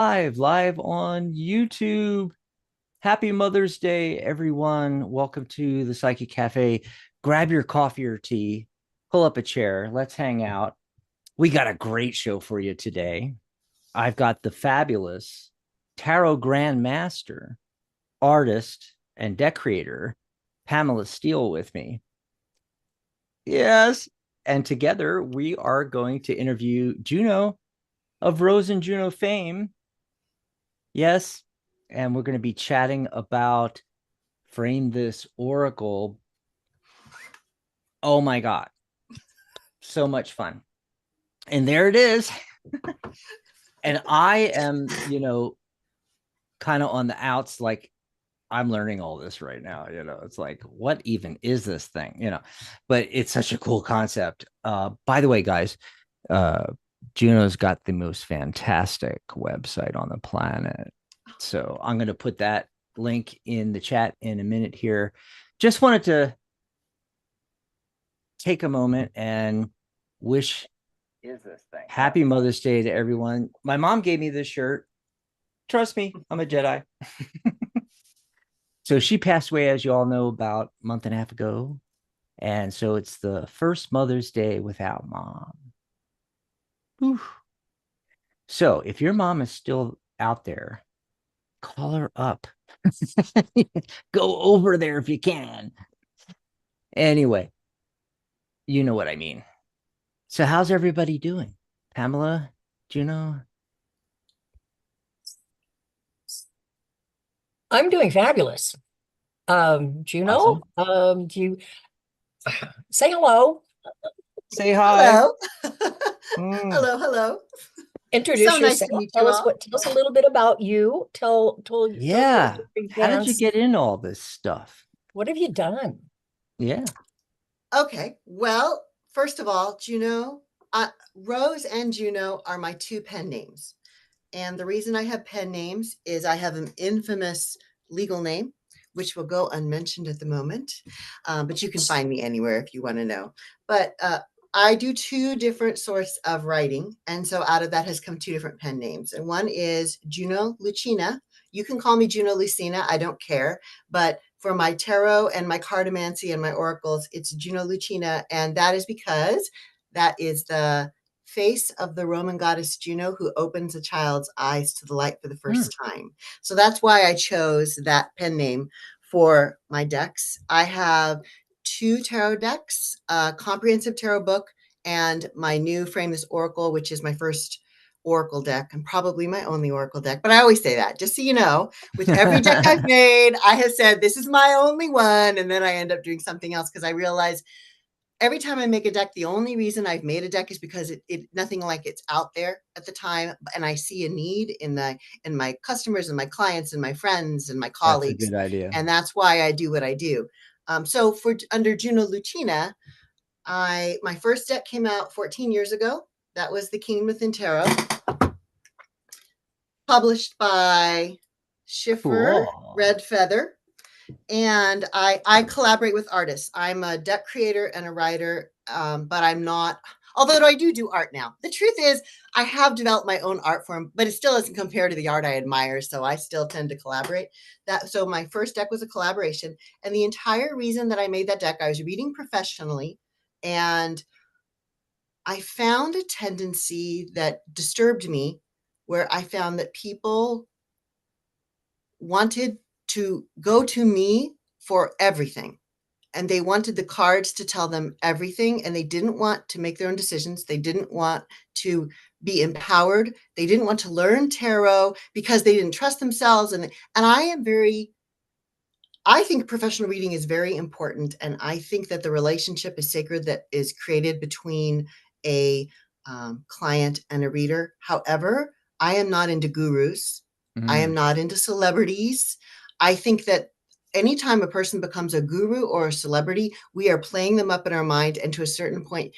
Live on YouTube. Happy Mother's Day, everyone. Welcome to the Psychic Cafe. Grab your coffee or tea, pull up a chair. Let's hang out. We got a great show for you today. I've got the fabulous Tarot Grandmaster, artist, and deck creator, Pamela Steele, with me. Yes. And together we are going to interview Juno of Rose and Juno fame. Yes. And we're going to be chatting about Frame This Oracle. Oh my God. So much fun. And there it is. And I am, kind of on the outs, like I'm learning all this right now. It's like, what even is this thing? But it's such a cool concept. By the way, guys, uh, Juno's got the most fantastic website on the planet. So I'm going to put that link in the chat in a minute here. Just wanted to take a moment and wish happy Mother's Day to everyone. My mom gave me this shirt. Trust me, I'm a Jedi. So she passed away, as you all know, about a month and a half ago. And so it's the first Mother's Day without mom. Whew. So if your mom is still out there, call her up. Go over there if you can. Anyway, you know what I mean. So how's everybody doing? Pamela, Juno? I'm doing fabulous. Juno, Awesome. do you say hello? Say hi. Hello. Mm. Hello. So Introduce nice to yourself. meet you all. Tell us a little bit about you. Tell your Yeah. big How did you fans get into all this stuff? what have you done? Yeah. Okay. Well, first of all, Juno, Rose and Juno are my two pen names. And the reason I have pen names is I have an infamous legal name, which will go unmentioned at the moment. But you can find me anywhere if you want to know. But I do two different sorts of writing. And so out of that has come two different pen names. And one is Juno Lucina. You can call me Juno Lucina. I don't care. But for my tarot and my cartomancy and my oracles, it's Juno Lucina. And that is because that is the face of the Roman goddess Juno who opens a child's eyes to the light for the first time. So that's why I chose that pen name for my decks. I have two tarot decks, a comprehensive tarot book, and my new Frame This Oracle, which is my first oracle deck and probably my only oracle deck. But I always say that, just so you know, with every deck I've made, I have said this is my only one. And then I end up doing something else because I realize every time I make a deck, the only reason I've made a deck is because it nothing like it's out there at the time, and I see a need in my customers and my clients and my friends and my That's a colleagues, good idea. and that's why I do what I do. So for under Juno Lucina, my first deck came out 14 years ago. That was the King Within Tarot, published by Schiffer Cool. Red Feather. And I collaborate with artists. I'm a deck creator and a writer, but I'm not, although I do art now. The truth is I have developed my own art form, but it still doesn't compare to the art I admire. So I still tend to collaborate. So my first deck was a collaboration. And the entire reason that I made that deck, I was reading professionally, and I found a tendency that disturbed me, where I found that people wanted to go to me for everything. And they wanted the cards to tell them everything. And they didn't want to make their own decisions. They didn't want to be empowered. They didn't want to learn tarot because they didn't trust themselves. And I think professional reading is very important. And I think that the relationship is sacred that is created between a client and a reader. However, I am not into gurus. I am not into celebrities. I think that anytime a person becomes a guru or a celebrity, we are playing them up in our mind and to a certain point,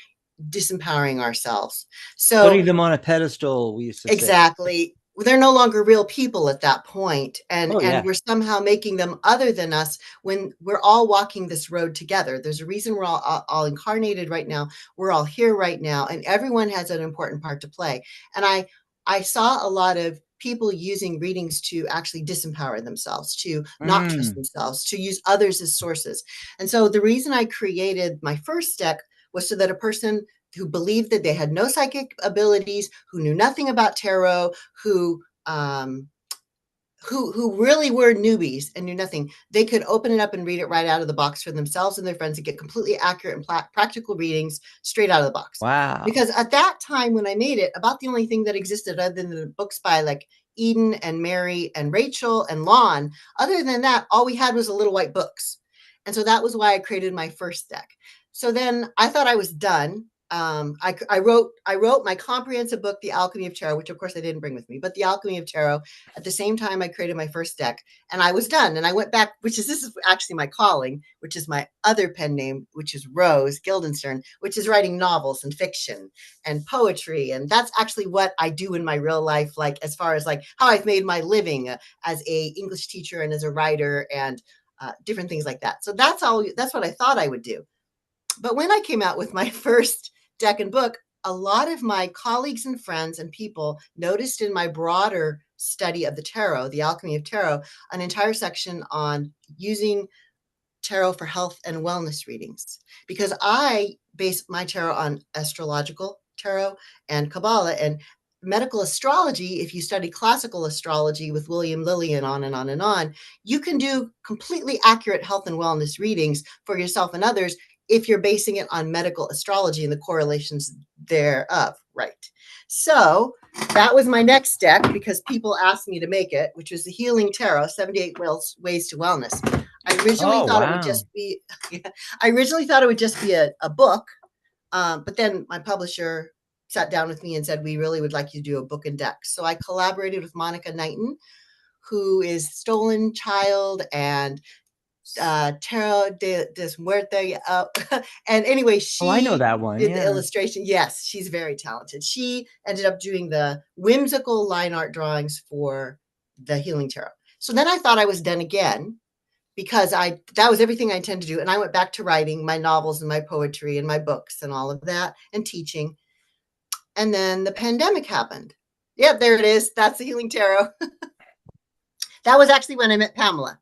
disempowering ourselves. So Putting them on a pedestal, we used to say. exactly. They're no longer real people at that point, and Oh, yeah. we're somehow making them other than us when we're all walking this road together. There's a reason we're all incarnated right now. We're all here right now, and everyone has an important part to play. And I saw a lot of people using readings to actually disempower themselves, to not trust themselves, to use others as sources. And so the reason I created my first deck was so that a person who believed that they had no psychic abilities, who knew nothing about tarot, who really were newbies and knew nothing, they could open it up and read it right out of the box for themselves and their friends and get completely accurate and practical readings straight out of the box. Wow. Because at that time when I made it, about the only thing that existed other than the books by like Eden and Mary and Rachel and Lon, other than that, all we had was the little white books. And so that was why I created my first deck. So then I thought I was done. I wrote my comprehensive book, The Alchemy of Tarot, which of course I didn't bring with me, but The Alchemy of Tarot. At the same time, I created my first deck, and I was done. And I went back, this is actually my calling, which is my other pen name, which is Rose Guildenstern, which is writing novels and fiction and poetry. And that's actually what I do in my real life, like as far as like how I've made my living as a English teacher and as a writer and different things like that. So that's what I thought I would do. But when I came out with my first deck and book, a lot of my colleagues and friends and people noticed in my broader study of the tarot, the alchemy of tarot, an entire section on using tarot for health and wellness readings, because I base my tarot on astrological tarot and Kabbalah and medical astrology. If you study classical astrology with William Lilly and on and on and on, you can do completely accurate health and wellness readings for yourself and others if you're basing it on medical astrology and the correlations thereof, right? So that was my next deck because people asked me to make it, which was the Healing Tarot, 78 Ways to Wellness. I originally thought it would just be, I originally thought it would just be a book, but then my publisher sat down with me and said, we really would like you to do a book and deck. So I collaborated with Monica Knighton, who is Stolen Child and Tarot de Muerte. And anyway, she I know that one. did the illustration. Yes, she's very talented. She ended up doing the whimsical line art drawings for the Healing Tarot. So then I thought I was done again because that was everything I intended to do. And I went back to writing my novels and my poetry and my books and all of that and teaching. And then the pandemic happened. Yep, there it is. That's the Healing Tarot. That was actually when I met Pamela.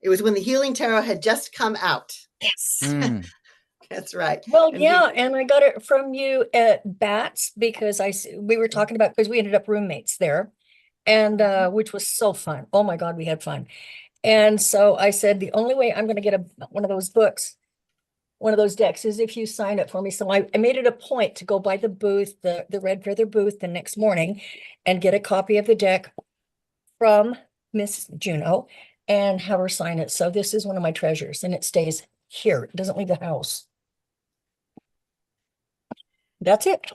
It was when the Healing Tarot had just come out. Yes. That's right. Well, and I got it from you at Bats because we were talking about, because we ended up roommates there, and which was so fun. Oh my God, we had fun. And so I said, the only way I'm going to get one of those books, one of those decks, is if you sign up for me. So I made it a point to go by the booth, the Red Feather booth, the next morning and get a copy of the deck from Miss Juno and have her sign it. So this is one of my treasures, and it stays here. It doesn't leave the house. That's it.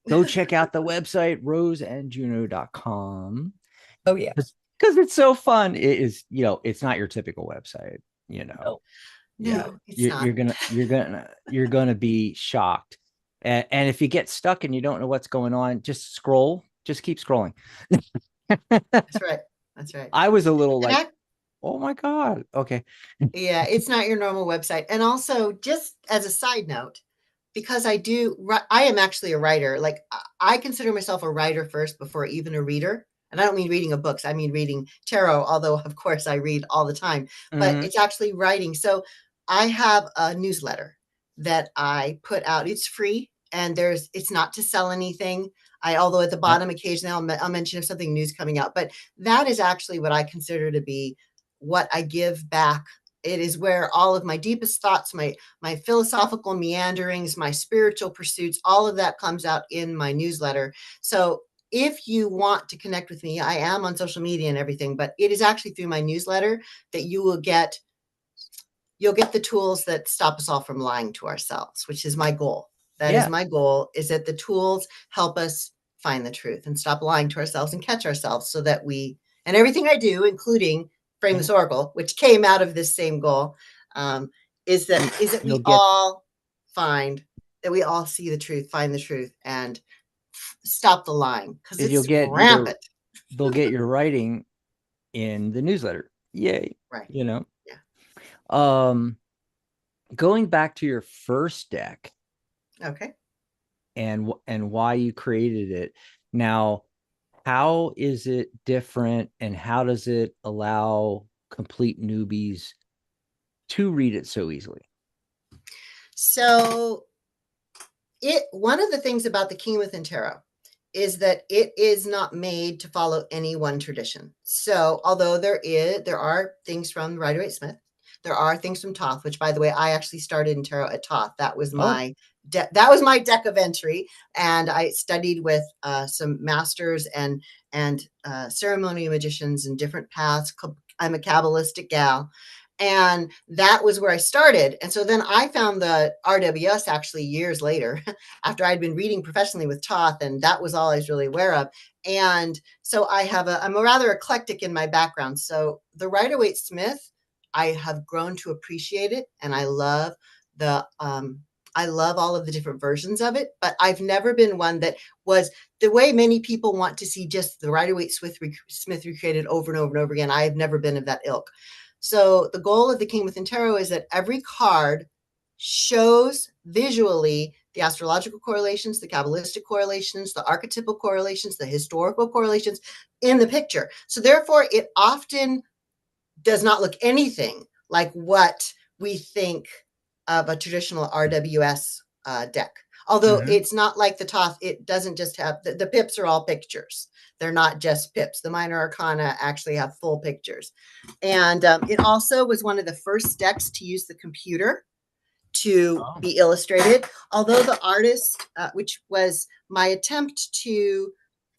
Go check out the website, roseandjuno.com. Oh yeah. Because it's so fun. It is, it's not your typical website, No, you're gonna be shocked. And if you get stuck and you don't know what's going on, just scroll, just keep scrolling. That's right. That's right. I was a little oh my God. Okay. Yeah, it's not your normal website. And also, just as a side note, because I am actually a writer. Like, I consider myself a writer first before even a reader. And I don't mean reading of books. I mean reading tarot, although of course I read all the time, but it's actually writing. So I have a newsletter that I put out. It's free, and it's not to sell anything. Although at the bottom, occasionally I'll mention if something new's coming out, but that is actually what I consider to be what I give back. It is where all of my deepest thoughts, my philosophical meanderings, my spiritual pursuits, all of that comes out in my newsletter. So if you want to connect with me, I am on social media and everything, but it is actually through my newsletter that you'll get the tools that stop us all from lying to ourselves, which is my goal. That is my goal, is that the tools help us find the truth and stop lying to ourselves and catch ourselves, so that and everything I do, including Frame This Oracle, which came out of this same goal, is that we all see the truth, find the truth, and stop the lying, because it's rampant. They'll get your writing in the newsletter. Yay. Right. Yeah. Going back to your first deck. Okay. And why you created it. Now, How is it different, and how does it allow complete newbies to read it so easily? So one of the things about the King Within Tarot is that it is not made to follow any one tradition. So although there are things from Rider-Waite-Smith, there are things from Thoth, which, by the way, I actually started in tarot at Thoth. That was Oh, my deck of entry, and I studied with some masters and ceremonial magicians in different paths. I'm a Kabbalistic gal, and that was where I started. And so then I found the RWS actually years later, after I'd been reading professionally with Toth, and that was all I was really aware of. And so I'm a rather eclectic in my background. So the Rider-Waite-Smith, I have grown to appreciate it, and I love all of the different versions of it, but I've never been one that was the way many people want to see just the Rider-Waite-Smith recreated over and over and over again. I have never been of that ilk. So the goal of the King Within Tarot is that every card shows visually the astrological correlations, the Kabbalistic correlations, the archetypal correlations, the historical correlations in the picture. So therefore, it often does not look anything like what we think of a traditional RWS deck. Although it's not like the Toth, it doesn't just have the pips are all pictures. They're not just pips. The minor arcana actually have full pictures. And it also was one of the first decks to use the computer to oh. be illustrated. Although the artist, which was my attempt to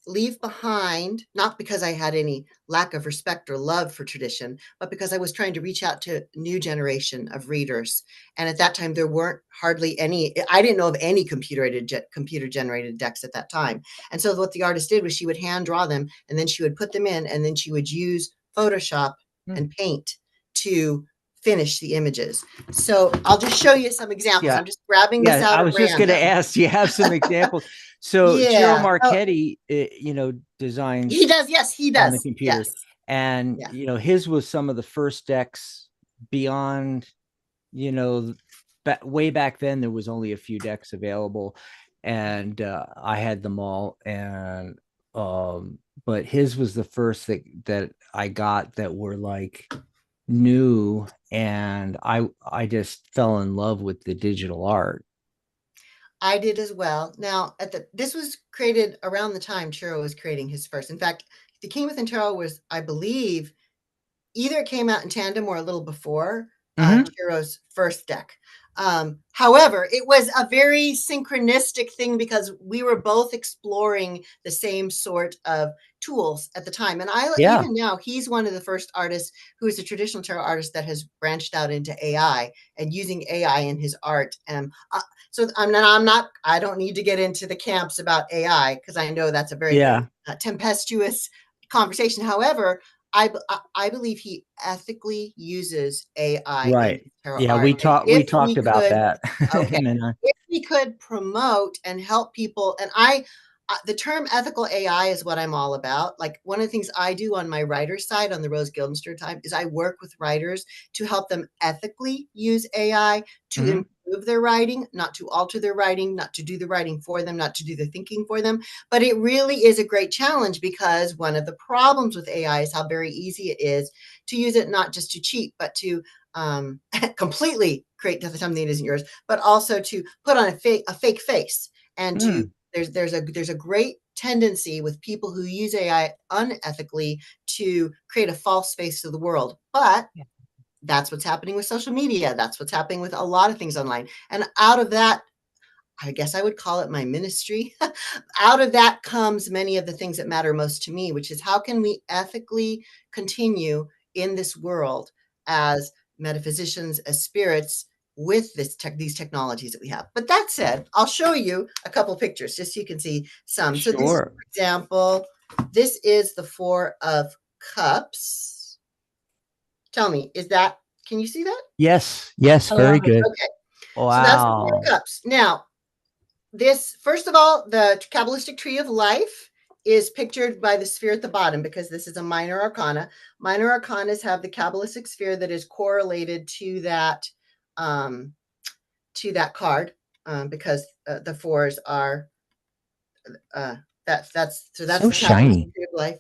leave behind, not because I had any lack of respect or love for tradition, but because I was trying to reach out to a new generation of readers. And at that time, there weren't hardly any, I didn't know of any computer generated decks at that time. And so what the artist did was she would hand draw them, and then she would put them in, and then she would use Photoshop and paint to finish the images. So I'll just show you some examples. Yeah. I'm just grabbing this Yeah, out I at was just going to random. ask, do you have some examples? So Ciro Yeah. Oh, Marchetti, he designs does. Yes, he on the does. computer, Yes. and Yeah. his was some of the first decks beyond, you know, way back then there was only a few decks available, and I had them all, and but his was the first that I got that were like new, and I just fell in love with the digital art. I did as well. Now, this was created around the time Chiro was creating his first. In fact, the King Within Tarot was, I believe, either it came out in tandem or a little before Chiro's first deck. However, it was a very synchronistic thing because we were both exploring the same sort of tools at the time. And Yeah. even now, he's one of the first artists who is a traditional tarot artist that has branched out into AI and using AI in his art. And so I don't need to get into the camps about AI because I know that's a very Yeah. tempestuous conversation. However, I believe he ethically uses AI in Right. his tarot Yeah, art. And we if talked we about could, that. okay, Him and I. if we could promote and help people, and the term ethical AI is what I'm all about. Like one of the things I do on my writer side on the Rose Guildenstern time is I work with writers to help them ethically use AI to Mhm. improve their writing, not to alter their writing, not to do the writing for them, not to do the thinking for them. But it really is a great challenge because one of the problems with AI is how very easy it is to use it, not just to cheat, but to completely create something that isn't yours, but also to put on a fake face and to Mm. there's a great tendency with people who use AI unethically to create a false face to the world. But that's what's happening with social media. That's what's happening with a lot of things online. And out of that, I guess I would call it my ministry. Out of that comes many of the things that matter most to me, which is how can we ethically continue in this world as metaphysicians, as spirits, with these technologies that we have. But that said, I'll show you a couple pictures just so you can see some. So this, Sure. for example, this is the Four of Cups. Tell me, can you see that? Yes. Yes. I Very love it. good. Okay. So that's the Four of Wow. Cups. Now, this, first of all, the Kabbalistic tree of life is pictured by the sphere at the bottom because this is a minor arcana. Minor arcanas have the Kabbalistic sphere that is correlated um, to that card because the fours are That's So the catalyst shiny. of your life.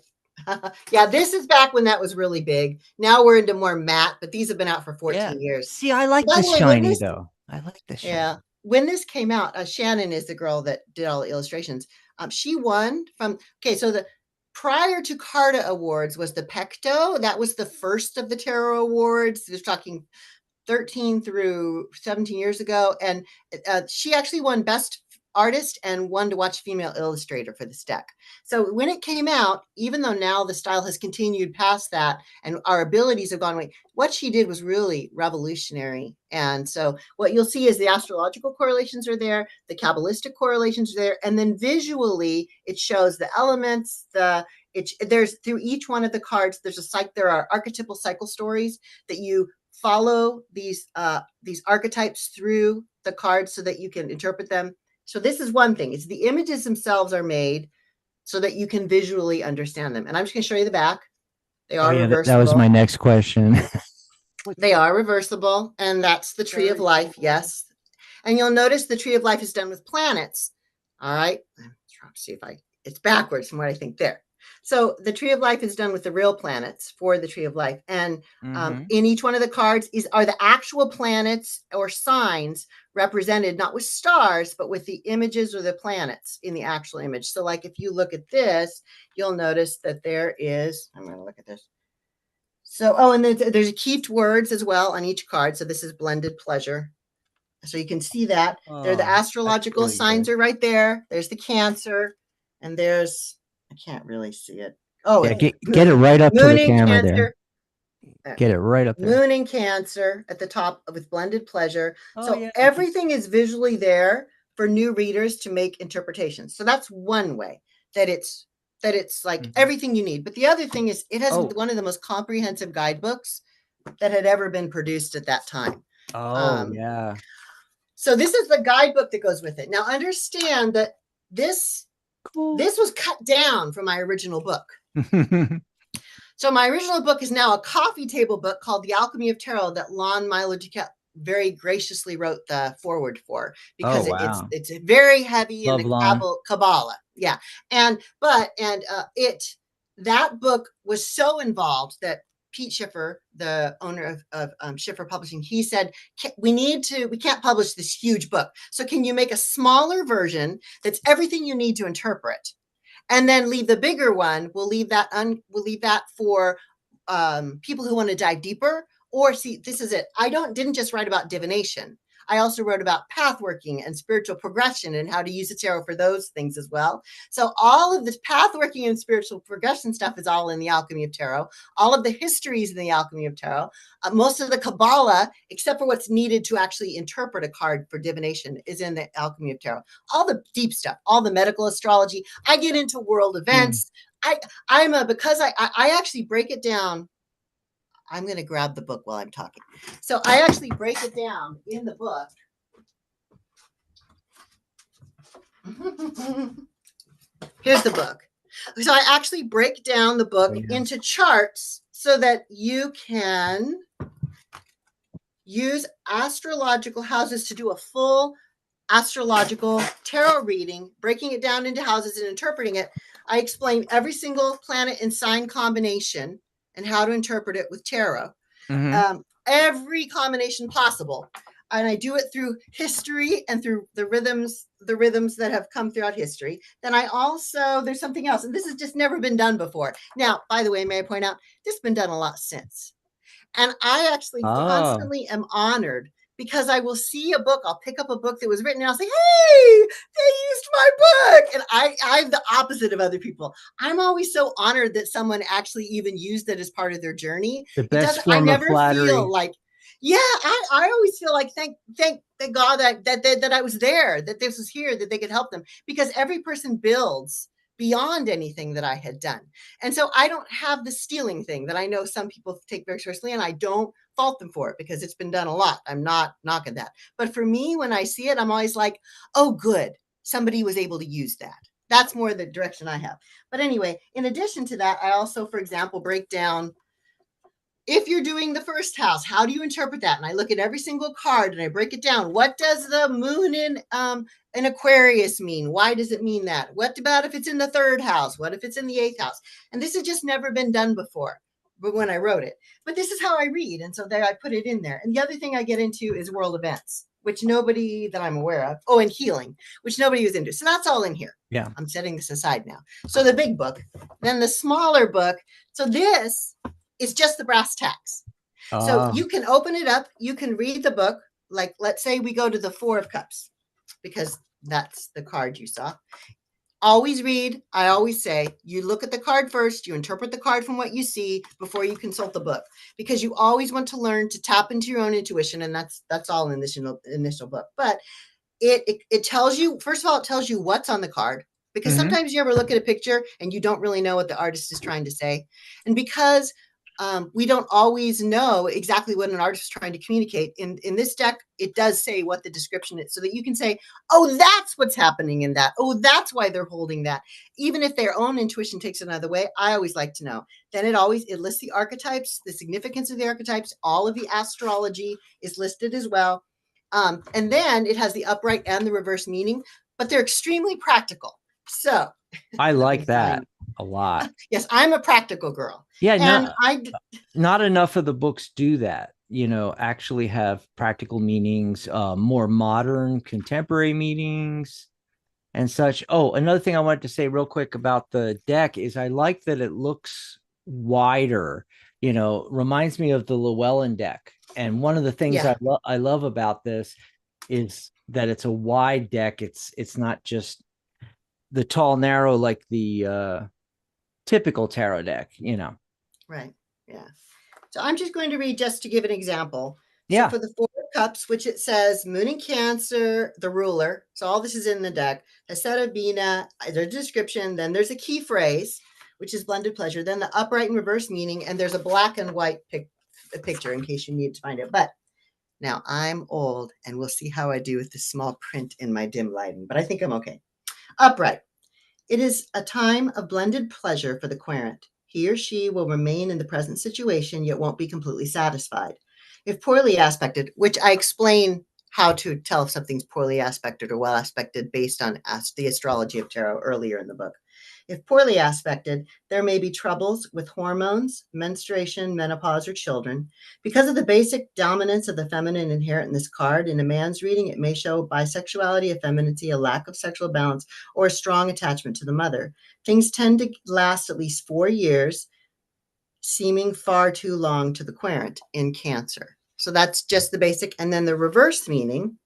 Yeah, this is back when that was really big. Now we're into more matte, but these have been out for Yeah. 14 years. See, I like By the the way, when shiny this though. I like the shiny. yeah, when this came out, Shannon is the girl that did all the illustrations. She won from okay, so the prior to Carta Awards was the Pecto. That was the first of the tarot awards. We're talking 13 through 17 years ago. And she actually won Best Artist and won to watch Female Illustrator for this deck. So when it came out, even though now the style has continued past that and our abilities have gone away, what she did was really revolutionary. And so what you'll see is the astrological correlations are there, the Kabbalistic correlations are there, and then visually it shows the elements, there's through each one of the cards, there are archetypal cycle stories that you follow these archetypes through the cards so that you can interpret them. So this is one thing. It's the images themselves are made so that you can visually understand them. And I'm just going to show you the back. They Oh are yeah, that was reversible. my next question. They are reversible, and that's the Tree of Life. Yes. And you'll notice the Tree of Life is done with planets. All right. I'm trying to see if it's backwards from what I think there. So the Tree of Life is done with the real planets for the Tree of Life. And in each one of the cards are the actual planets or signs represented, not with stars, but with the images or the planets in the actual image. So like if you look at this, you'll notice that there is, I'm going to look at this. So, and there's kept words as well on each card. So this is blended pleasure. So you can see that there, the astrological really signs good. are right there. There's the Cancer, and there's, I can't really see it. Oh, yeah, get it right up to Moon the in camera Cancer. there. Get it right up there. Moon in Cancer at the top with blended pleasure. Oh, So yeah, everything is visually there for new readers to make interpretations. So that's one way that it's like everything you need. But the other thing is it has one of the most comprehensive guidebooks that had ever been produced at that time. Yeah. So this is the guidebook that goes with it. Now understand that this was cut down from my original book. So my original book is now a coffee table book called The Alchemy of Tarot that Lon Milo Duquette very graciously wrote the forward for, because it's very heavy in the Kabbalah. Yeah. That book was so involved that Pete Schiffer, the owner of Schiffer Publishing, he said, we can't publish this huge book. So can you make a smaller version that's everything you need to interpret? And then leave the bigger one. We'll leave that for people who want to dive deeper. Or see, this is it. I didn't just write about divination. I also wrote about path working and spiritual progression and how to use the tarot for those things as well. So all of this path working and spiritual progression stuff is all in the Alchemy of Tarot. All of the histories in the Alchemy of Tarot. Most of the Kabbalah, except for what's needed to actually interpret a card for divination, is in the Alchemy of Tarot. All the deep stuff, all the medical astrology. I get into world events. Because I actually break it down. I'm going to grab the book while I'm talking. So I actually break it down in the book. Here's the book. So I actually break down the book into charts so that you can use astrological houses to do a full astrological tarot reading, breaking it down into houses and interpreting it. I explain every single planet and sign combination and how to interpret it with tarot. Every combination possible. And I do it through history and through the rhythms that have come throughout history. Then there's something else, and this has just never been done before. Now, by the way, may I point out, this has been done a lot since. And I actually constantly am honored because I will see a book, I'll pick up a book that was written and I'll say, hey, they used my book. And I'm the opposite of other people. I'm always so honored that someone actually even used it as part of their journey. The best form of flattery. Feel like, I always feel like thank God that I was there, that this was here, that they could help them, because every person builds beyond anything that I had done. And so I don't have the stealing thing that I know some people take very seriously, and I don't fault them for it because it's been done a lot. I'm not knocking that. But for me, when I see it, I'm always like, oh, good. Somebody was able to use that. That's more the direction I have. But anyway, in addition to that, I also, for example, break down if you're doing the first house, how do you interpret that? And I look at every single card and I break it down. What does the moon in Aquarius mean? Why does it mean that? What about if it's in the third house? What if it's in the eighth house? And this has just never been done before, but when I wrote it. But this is how I read. And so there I put it in there. And the other thing I get into is world events, which nobody that I'm aware of. Oh, and healing, which nobody was into. So that's all in here. Yeah. I'm setting this aside now. So the big book, then the smaller book. So this is just the brass tacks. So you can open it up. You can read the book. Like, let's say we go to the 4 of Cups, because that's the card you saw. Always read. I always say, you look at the card first, you interpret the card from what you see before you consult the book, because you always want to learn to tap into your own intuition. And that's all in this initial book. But it tells you, first of all, it tells you what's on the card, because sometimes you ever look at a picture and you don't really know what the artist is trying to say. And because we don't always know exactly what an artist is trying to communicate. In this deck, it does say what the description is, so that you can say, oh, that's what's happening in that. Oh, that's why they're holding that. Even if their own intuition takes it another way, I always like to know. Then it lists the archetypes, the significance of the archetypes. All of the astrology is listed as well. And then it has the upright and the reverse meaning, but they're extremely practical. So I like that a lot. Yes, I'm a practical girl. Yeah, and not enough of the books do that, actually have practical meanings, more modern contemporary meanings and such. Oh, another thing I wanted to say real quick about the deck is I like that it looks wider, reminds me of the Llewellyn deck. And one of the things I love about this is that it's a wide deck. It's not just the tall, narrow, like the typical tarot deck, Right. Yeah. So I'm just going to read just to give an example. Yeah. So for the 4 of Cups, which it says Moon in Cancer, the ruler. So all this is in the deck. Hesed Bina, there's a description. Then there's a key phrase, which is blended pleasure. Then the upright and reverse meaning. And there's a black and white picture in case you need to find it. But now I'm old and we'll see how I do with the small print in my dim lighting. But I think I'm okay. Upright. It is a time of blended pleasure for the querent. He or she will remain in the present situation, yet won't be completely satisfied. If poorly aspected, which I explain how to tell if something's poorly aspected or well aspected based on the astrology of tarot earlier in the book. If poorly aspected, there may be troubles with hormones, menstruation, menopause, or children. Because of the basic dominance of the feminine inherent in this card, in a man's reading, it may show bisexuality, effeminacy, a lack of sexual balance, or a strong attachment to the mother. Things tend to last at least 4 years, seeming far too long to the querent in Cancer. So that's just the basic. And then the reverse meaning.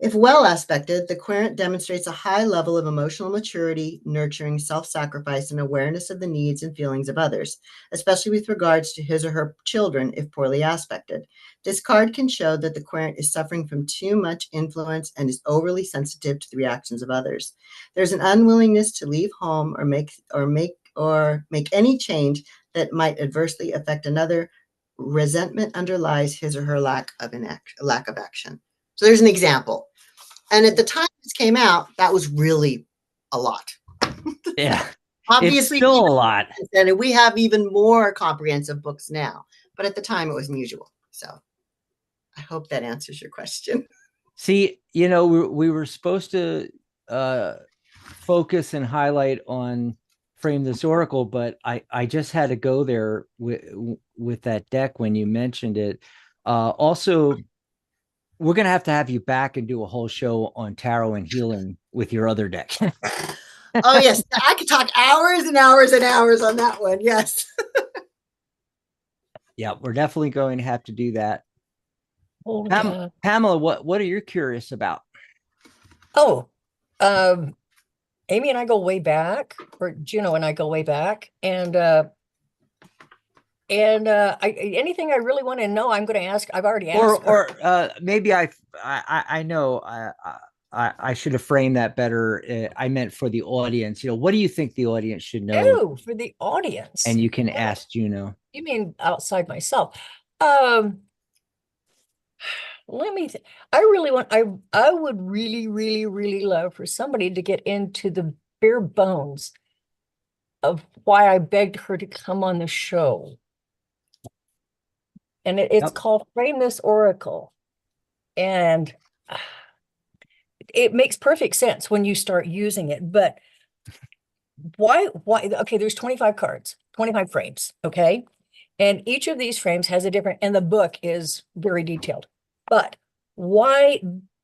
If well aspected, the querent demonstrates a high level of emotional maturity, nurturing, self-sacrifice, and awareness of the needs and feelings of others, especially with regards to his or her children if poorly aspected. This card can show that the querent is suffering from too much influence and is overly sensitive to the reactions of others. There's an unwillingness to leave home or make any change that might adversely affect another. Resentment underlies his or her lack of action. So there's an example. And at the time this came out, that was really a lot. Yeah. Obviously, it's still a lot. And we have even more comprehensive books now. But at the time, it was unusual. So I hope that answers your question. See, we were supposed to focus and highlight on Frame This Oracle, but I just had to go there with that deck when you mentioned it. Also, we're going to have you back and do a whole show on tarot and healing with your other deck. Oh, yes. I could talk hours and hours and hours on that one. Yes. Yeah, we're definitely going to have to do that. Oh, Pamela, what are you curious about? Oh, Amy and I go way back, or Juno and I go way back. And anything I really want to know, I'm going to ask. I've already asked her. Or maybe I know I should have framed that better. I meant for the audience. What do you think the audience should know? Oh, for the audience. And you can ask Juno. You mean outside myself? Let me I would really, really, really love for somebody to get into the bare bones of why I begged her to come on the show. and it's Yep. called Frame This Oracle. And it makes perfect sense when you start using it. But why, okay, there's 25 cards, 25 frames, okay? And each of these frames has a different, and the book is very detailed. But why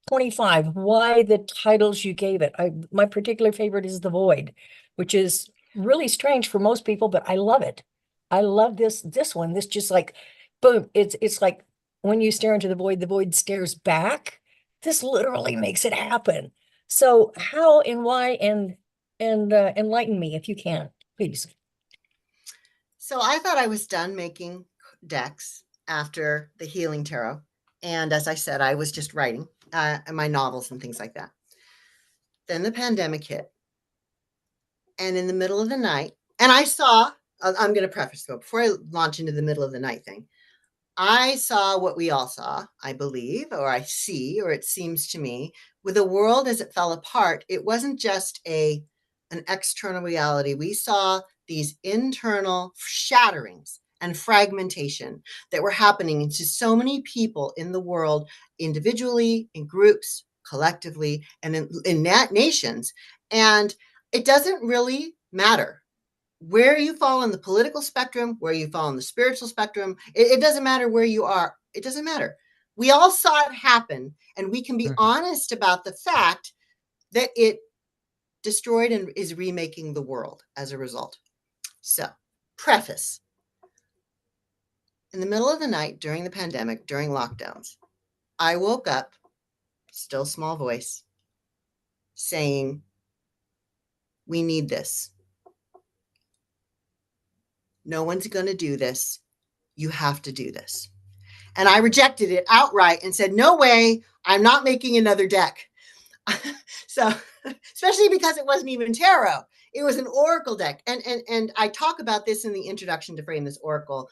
25? Why the titles you gave it? My particular favorite is The Void, which is really strange for most people, but I love it. I love this one. This just like, boom, it's like when you stare into the void stares back. This literally makes it happen. So how and why and enlighten me if you can, please. So I thought I was done making decks after the Healing Tarot. And as I said, I was just writing my novels and things like that. Then the pandemic hit. And in the middle of the night, and I saw, I'm going to preface though, before I launch into the middle of the night thing, I saw what we all saw, I believe, or I see, or it seems to me, with the world as it fell apart. It wasn't just an external reality. We saw these internal shatterings and fragmentation that were happening into so many people in the world, individually, in groups, collectively, and in nations. And it doesn't really matter where you fall on the political spectrum, where you fall on the spiritual spectrum. It doesn't matter where you are. It doesn't matter. We all saw it happen, and we can be honest about the fact that it destroyed and is remaking the world as a result. So, preface. In the middle of the night during the pandemic, during lockdowns, I woke up, still small voice, saying, we need this. No one's going to do this. You have to do this. And I rejected it outright and said, no way, I'm not making another deck. So, especially because it wasn't even tarot. It was an oracle deck. And I talk about this in the introduction to Frame This Oracle,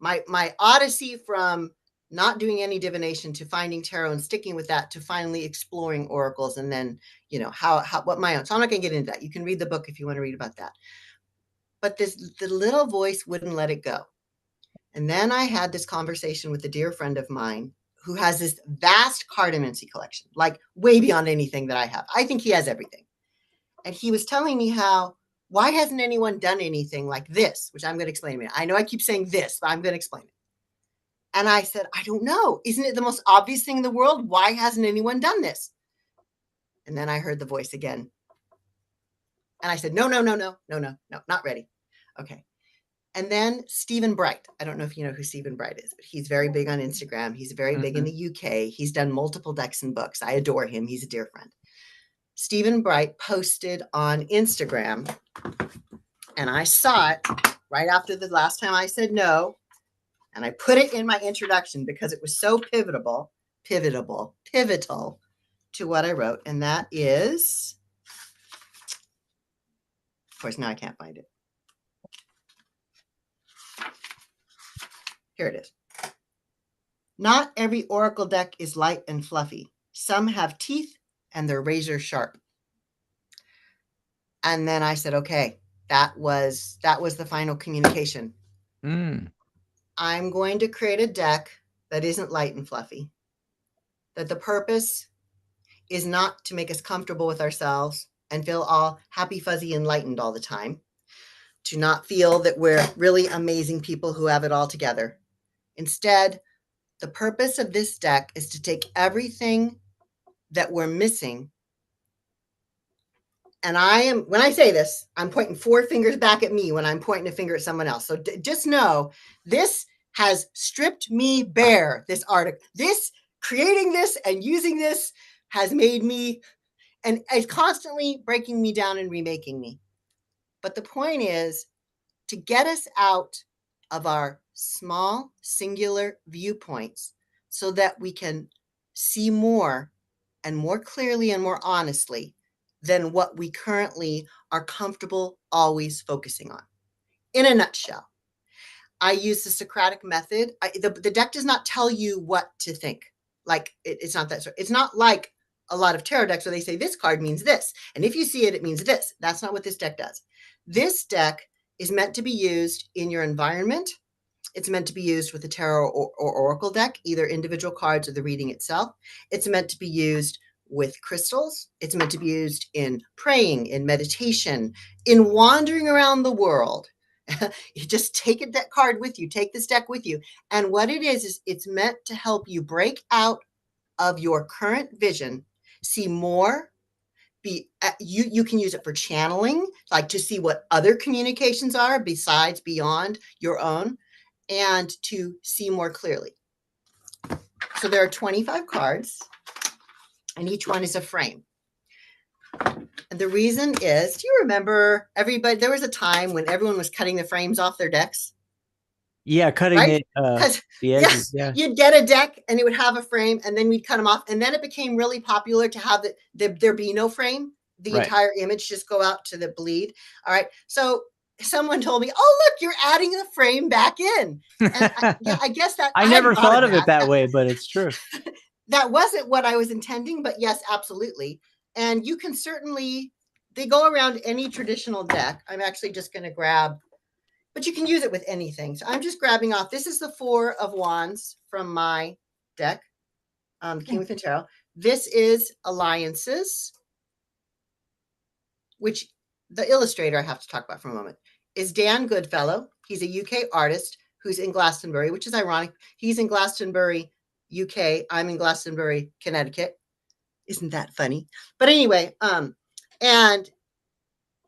my odyssey from not doing any divination to finding tarot and sticking with that to finally exploring oracles, and then, you know, what my own. So I'm not going to get into that. You can read the book if you want to read about that. But the little voice wouldn't let it go. And then I had this conversation with a dear friend of mine who has this vast cartomancy collection, like way beyond anything that I have. I think he has everything. And he was telling me why hasn't anyone done anything like this, which I'm going to explain in a minute. I know I keep saying this, but I'm going to explain it. And I said, I don't know. Isn't it the most obvious thing in the world? Why hasn't anyone done this? And then I heard the voice again. And I said, no, not ready. Okay. And then Stephen Bright. I don't know if you know who Stephen Bright is, but he's very big on Instagram. He's very big in the UK. He's done multiple decks and books. I adore him. He's a dear friend. Stephen Bright posted on Instagram, and I saw it right after the last time I said no. And I put it in my introduction because it was so pivotal to what I wrote. And that is, of course, now I can't find it. Here it is. Not every oracle deck is light and fluffy. Some have teeth and they're razor sharp. And then I said, okay, that was the final communication. I'm going to create a deck that isn't light and fluffy, that the purpose is not to make us comfortable with ourselves and feel all happy, fuzzy, enlightened all the time, to not feel that we're really amazing people who have it all together. Instead, the purpose of this deck is to take everything that we're missing. And when I say this, I'm pointing 4 fingers back at me when I'm pointing a finger at someone else. So just know this has stripped me bare, this article. Creating this and using this has made me, and it's constantly breaking me down and remaking me. But the point is to get us out of our small, singular viewpoints so that we can see more and more clearly and more honestly than what we currently are comfortable always focusing on. In a nutshell, I use the Socratic method. The deck does not tell you what to think. Like it's not that. It's not like a lot of tarot decks where they say this card means this, and if you see it, it means this. That's not what this deck does. This deck is meant to be used in your environment It's meant to be used with a tarot or oracle deck, either individual cards or the reading itself. It's meant to be used with crystals. It's meant to be used in praying, in meditation, in wandering around the world. You just take that card with you, take this deck with you. And what it is it's meant to help you break out of your current vision, see more, you can use it for channeling, like to see what other communications are besides beyond your own, and to see more clearly. So there are 25 cards, and each one is a frame. And the reason is, do you remember everybody? There was a time when everyone was cutting the frames off their decks. Yeah, cutting right? it. Because The edges. yes, Yeah. you'd get a deck and it would have a frame, and then we'd cut them off. And then it became really popular to have there be no frame, the Right. entire image just go out to the bleed. All right. So someone told me, "Oh, look, you're adding the frame back in." And I guess that I never thought of it that way, but it's true. That wasn't what I was intending, but yes, absolutely. And you can certainly, they go around any traditional deck. I'm actually just going to grab, but you can use it with anything. So I'm just grabbing off. This is the 4 of Wands from my deck, King with the Tarot. This is Alliances, which the illustrator I have to talk about for a moment is Dan Goodfellow. He's a UK artist who's in Glastonbury, which is ironic. He's in Glastonbury, UK. I'm in Glastonbury, Connecticut. Isn't that funny? But anyway, and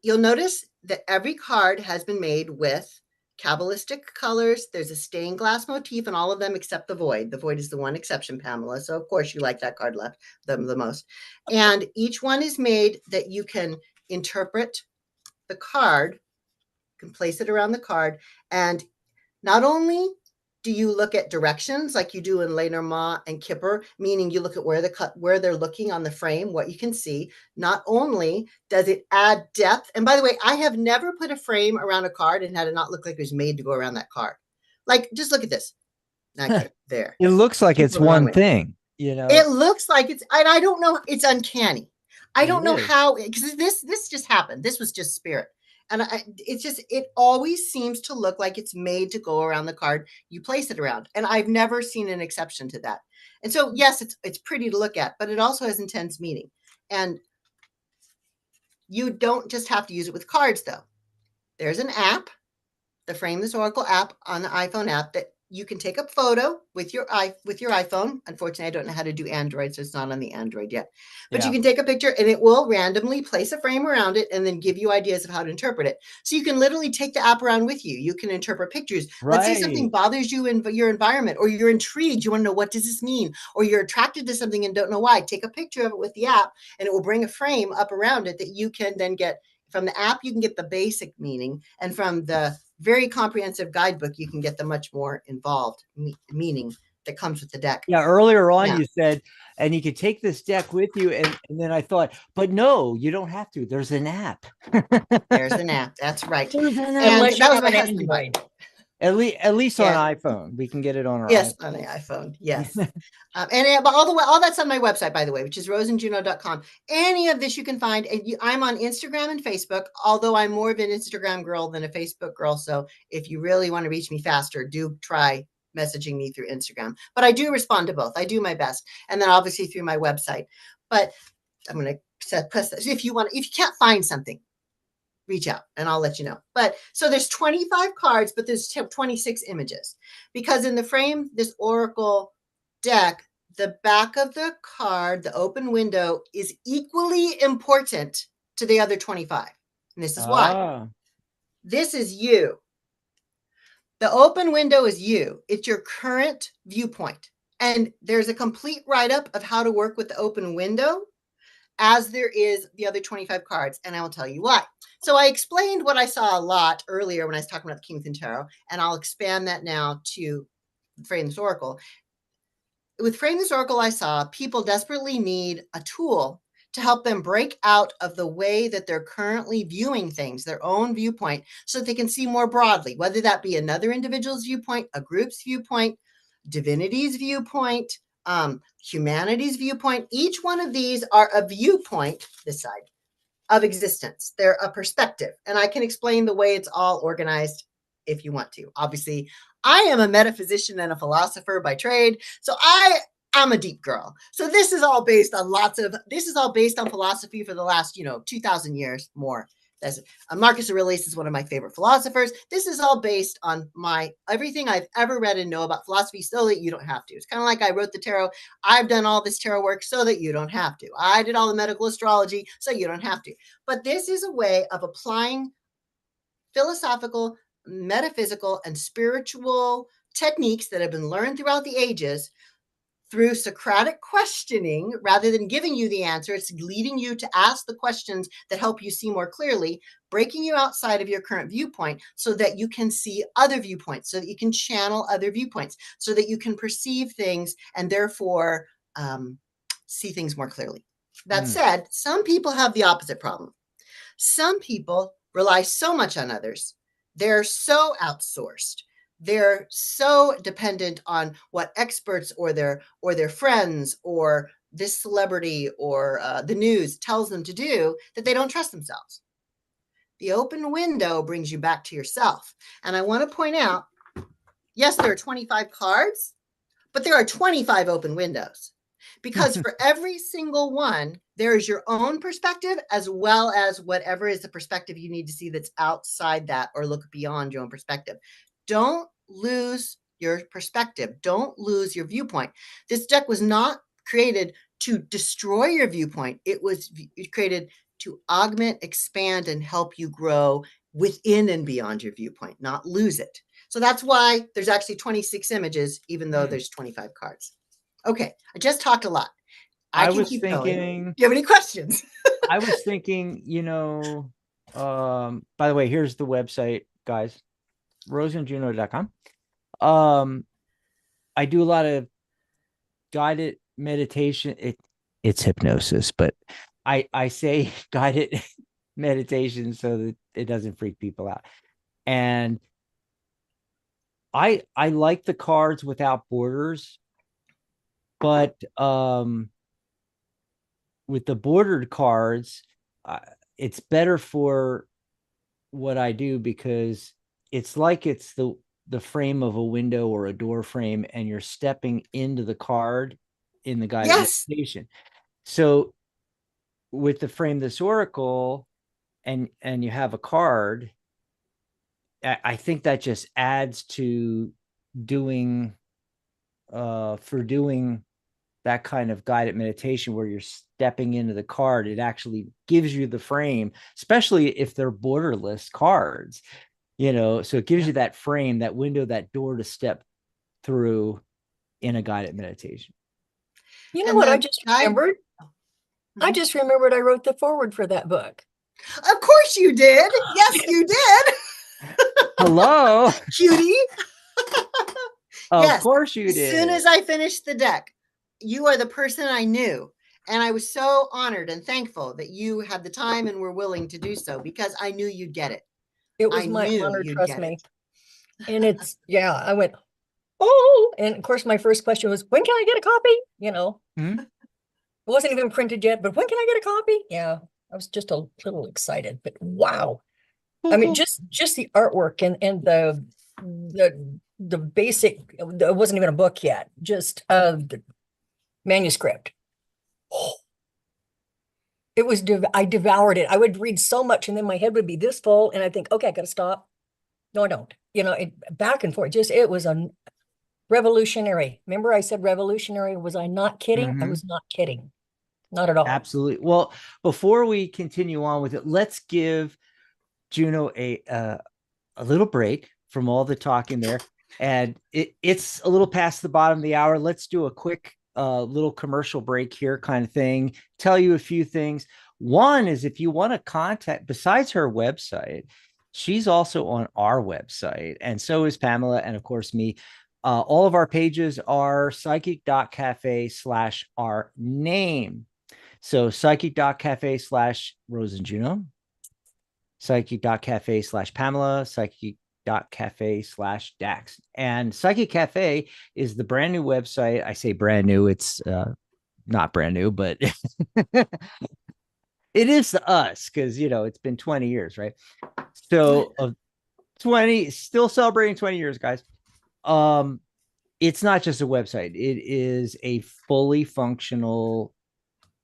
you'll notice that every card has been made with Kabbalistic colors. There's a stained glass motif in all of them except the void. The void is the one exception, Pamela. So of course you like that card left the most. And each one is made that you can interpret the card, you can place it around the card, and not only do you look at directions like you do in Lenormand and Kipper, meaning you look at where they're looking on the frame, what you can see. Not only does it add depth, and by the way, I have never put a frame around a card and had it not look like it was made to go around that card. Like, just look at this. Okay, there. It looks like it's one thing, you know. It looks like it's, and I don't know, it's uncanny. I don't know how, because this just happened. This was just spirit. And it's just, it always seems to look like it's made to go around the card you place it around. And I've never seen an exception to that. And so, yes, it's pretty to look at, but it also has intense meaning. And you don't just have to use it with cards, though. There's an app, the Frame This Oracle app on the iPhone app, that you can take a photo with your iPhone. Unfortunately, I don't know how to do Android, so it's not on the Android yet. But you can take a picture and it will randomly place a frame around it and then give you ideas of how to interpret it. So you can literally take the app around with you. You can interpret pictures. Right. Let's say something bothers you in your environment, or you're intrigued. You want to know, what does this mean? Or you're attracted to something and don't know why. Take a picture of it with the app and it will bring a frame up around it that you can then get from the app. You can get the basic meaning, and from the very comprehensive guidebook, you can get the much more involved meaning that comes with the deck. Yeah, earlier on you said, and you could take this deck with you, and then I thought, but no, you don't have to. There's an app. There's an app. That's right. Unless you have an Android. At least on iPhone, we can get it on our iPhone. On the iPhone. Yes. And all that's on my website, by the way, which is roseandjuno.com. Any of this you can find. And I'm on Instagram and Facebook, although I'm more of an Instagram girl than a Facebook girl. So if you really want to reach me faster, do try messaging me through Instagram. But I do respond to both. I do my best. And then obviously through my website. But I'm going to press this. If you can't find something, reach out and I'll let you know. But so there's 25 cards, but there's 26 images, because in the Frame This Oracle deck, the back of the card, the open window, is equally important to the other 25. And this is why. This is you. The open window is you. It's your current viewpoint. And there's a complete write-up of how to work with the open window, as there is the other 25 cards, and I will tell you why. So I explained what I saw a lot earlier when I was talking about the King with Tarot, and I'll expand that now to Frame This Oracle. With Frame This Oracle, I saw people desperately need a tool to help them break out of the way that they're currently viewing things, their own viewpoint, so that they can see more broadly, whether that be another individual's viewpoint, a group's viewpoint, divinity's viewpoint, humanity's viewpoint. Each one of these are a viewpoint, this side, of existence. They're a perspective. And I can explain the way it's all organized if you want to. Obviously, I am a metaphysician and a philosopher by trade. So I'm a deep girl. So this is all based on philosophy for the last, 2000 years more. That's Marcus Aurelius is one of my favorite philosophers. This is all based on everything I've ever read and know about philosophy so that you don't have to. It's kind of like I wrote the tarot. I've done all this tarot work so that you don't have to. I did all the medical astrology so you don't have to. But this is a way of applying philosophical, metaphysical, and spiritual techniques that have been learned throughout the ages through Socratic questioning. Rather than giving you the answer, it's leading you to ask the questions that help you see more clearly, breaking you outside of your current viewpoint so that you can see other viewpoints, so that you can channel other viewpoints, so that you can perceive things and therefore see things more clearly. That said, some people have the opposite problem. Some people rely so much on others. They're so outsourced. They're so dependent on what experts or their friends or this celebrity or the news tells them to do that they don't trust themselves. The open window brings you back to yourself. And I want to point out, yes, there are 25 cards, but there are 25 open windows. Because for every single one, there is your own perspective as well as whatever is the perspective you need to see that's outside that or look beyond your own perspective. Don't lose your perspective. Don't lose your viewpoint. This deck was not created to destroy your viewpoint. It was created to augment, expand, and help you grow within and beyond your viewpoint, not lose it. So that's why there's actually 26 images, even though there's 25 cards. Okay, I just talked a lot. I can keep going. Do you have any questions? I was thinking, by the way, here's the website, guys, roseandjuno.com. I do a lot of guided meditation. It's hypnosis, but I say guided meditation so that it doesn't freak people out. And I like the cards without borders, but with the bordered cards, it's better for what I do because it's like it's the frame of a window or a door frame, and you're stepping into the card in the guided meditation. So with the frame this oracle and you have a card, I think that just adds to doing that kind of guided meditation where you're stepping into the card. It actually gives you the frame, especially if they're borderless cards, so it gives you that frame, that window, that door to step through in a guided meditation. You know what I just remembered? I just remembered I wrote the foreword for that book. Of course you did. Yes, you did. Hello. Cutie. Of course you did. As soon as I finished the deck, you are the person I knew. And I was so honored and thankful that you had the time and were willing to do so because I knew you'd get it. It was my honor, trust me. And it's, I went, oh, and of course, my first question was, when can I get a copy? It wasn't even printed yet, but when can I get a copy? Yeah, I was just a little excited, but wow. I mean, just the artwork and the basic, it wasn't even a book yet, just the manuscript. It was, I devoured it. I would read so much and then my head would be this full and I think, okay, I got to stop. No, I don't. Back and forth. It was a revolutionary. Remember I said revolutionary? Was I not kidding? I was not kidding. Not at all. Absolutely. Well, before we continue on with it, let's give Juno a little break from all the talking there. And it's a little past the bottom of the hour. Let's do a quick little commercial break here kind of thing. Tell you a few things. One is if you want to contact, besides her website, she's also on our website. And so is Pamela and, of course, me. All of our pages are psychic.cafe/our name. So psychic.cafe/Rose and Juno, psychic.cafe/Pamela, psychic.cafe/Dax. And Psychic Cafe is the brand new website. I say brand new. It's not brand new, but it is to us because, it's been 20 years, right? So 20, still celebrating 20 years, guys. Um, it's not just a website. It is a fully functional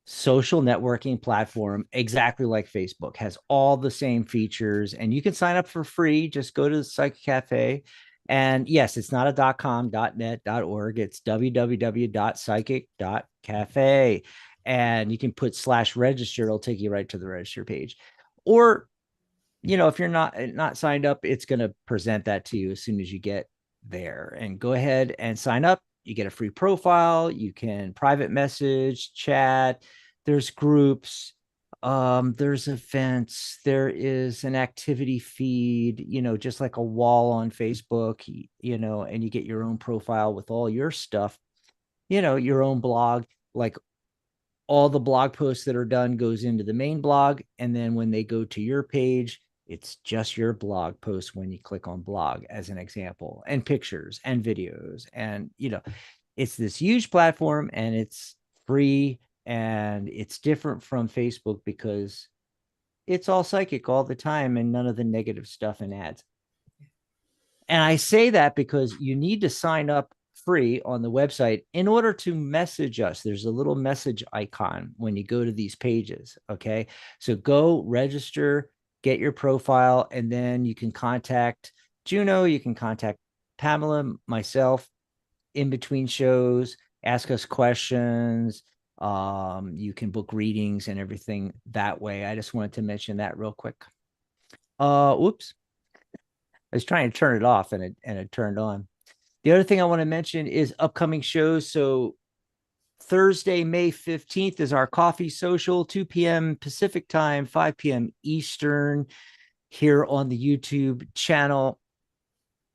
social networking platform, exactly like Facebook, has all the same features, and you can sign up for free. Just go to the Psychic Cafe. And yes, it's not a .com, .net, .org. It's www.psychic.cafe. And you can put /register. It'll take you right to the register page. Or, if you're not signed up, it's going to present that to you as soon as you get there. And go ahead and sign up. You get a free profile. You can private message, chat. There's groups. There's events. There is an activity feed, just like a wall on Facebook, and you get your own profile with all your stuff, your own blog. Like, all the blog posts that are done goes into the main blog, and then when they go to your page, it's just your blog post when you click on blog, as an example, and pictures and videos. And it's this huge platform, and it's free, and it's different from Facebook because it's all psychic all the time and none of the negative stuff and ads. And I say that because you need to sign up free on the website in order to message us. There's a little message icon when you go to these pages. Okay. So go register, get your profile, and then you can contact Juno. You can contact Pamela, myself, in between shows, ask us questions. You can book readings and everything that way. I just wanted to mention that real quick. Whoops. I was trying to turn it off, and it turned on. The other thing I want to mention is upcoming shows. So Thursday, May 15th is our coffee social, 2 p.m. Pacific time, 5 p.m. Eastern, here on the YouTube channel.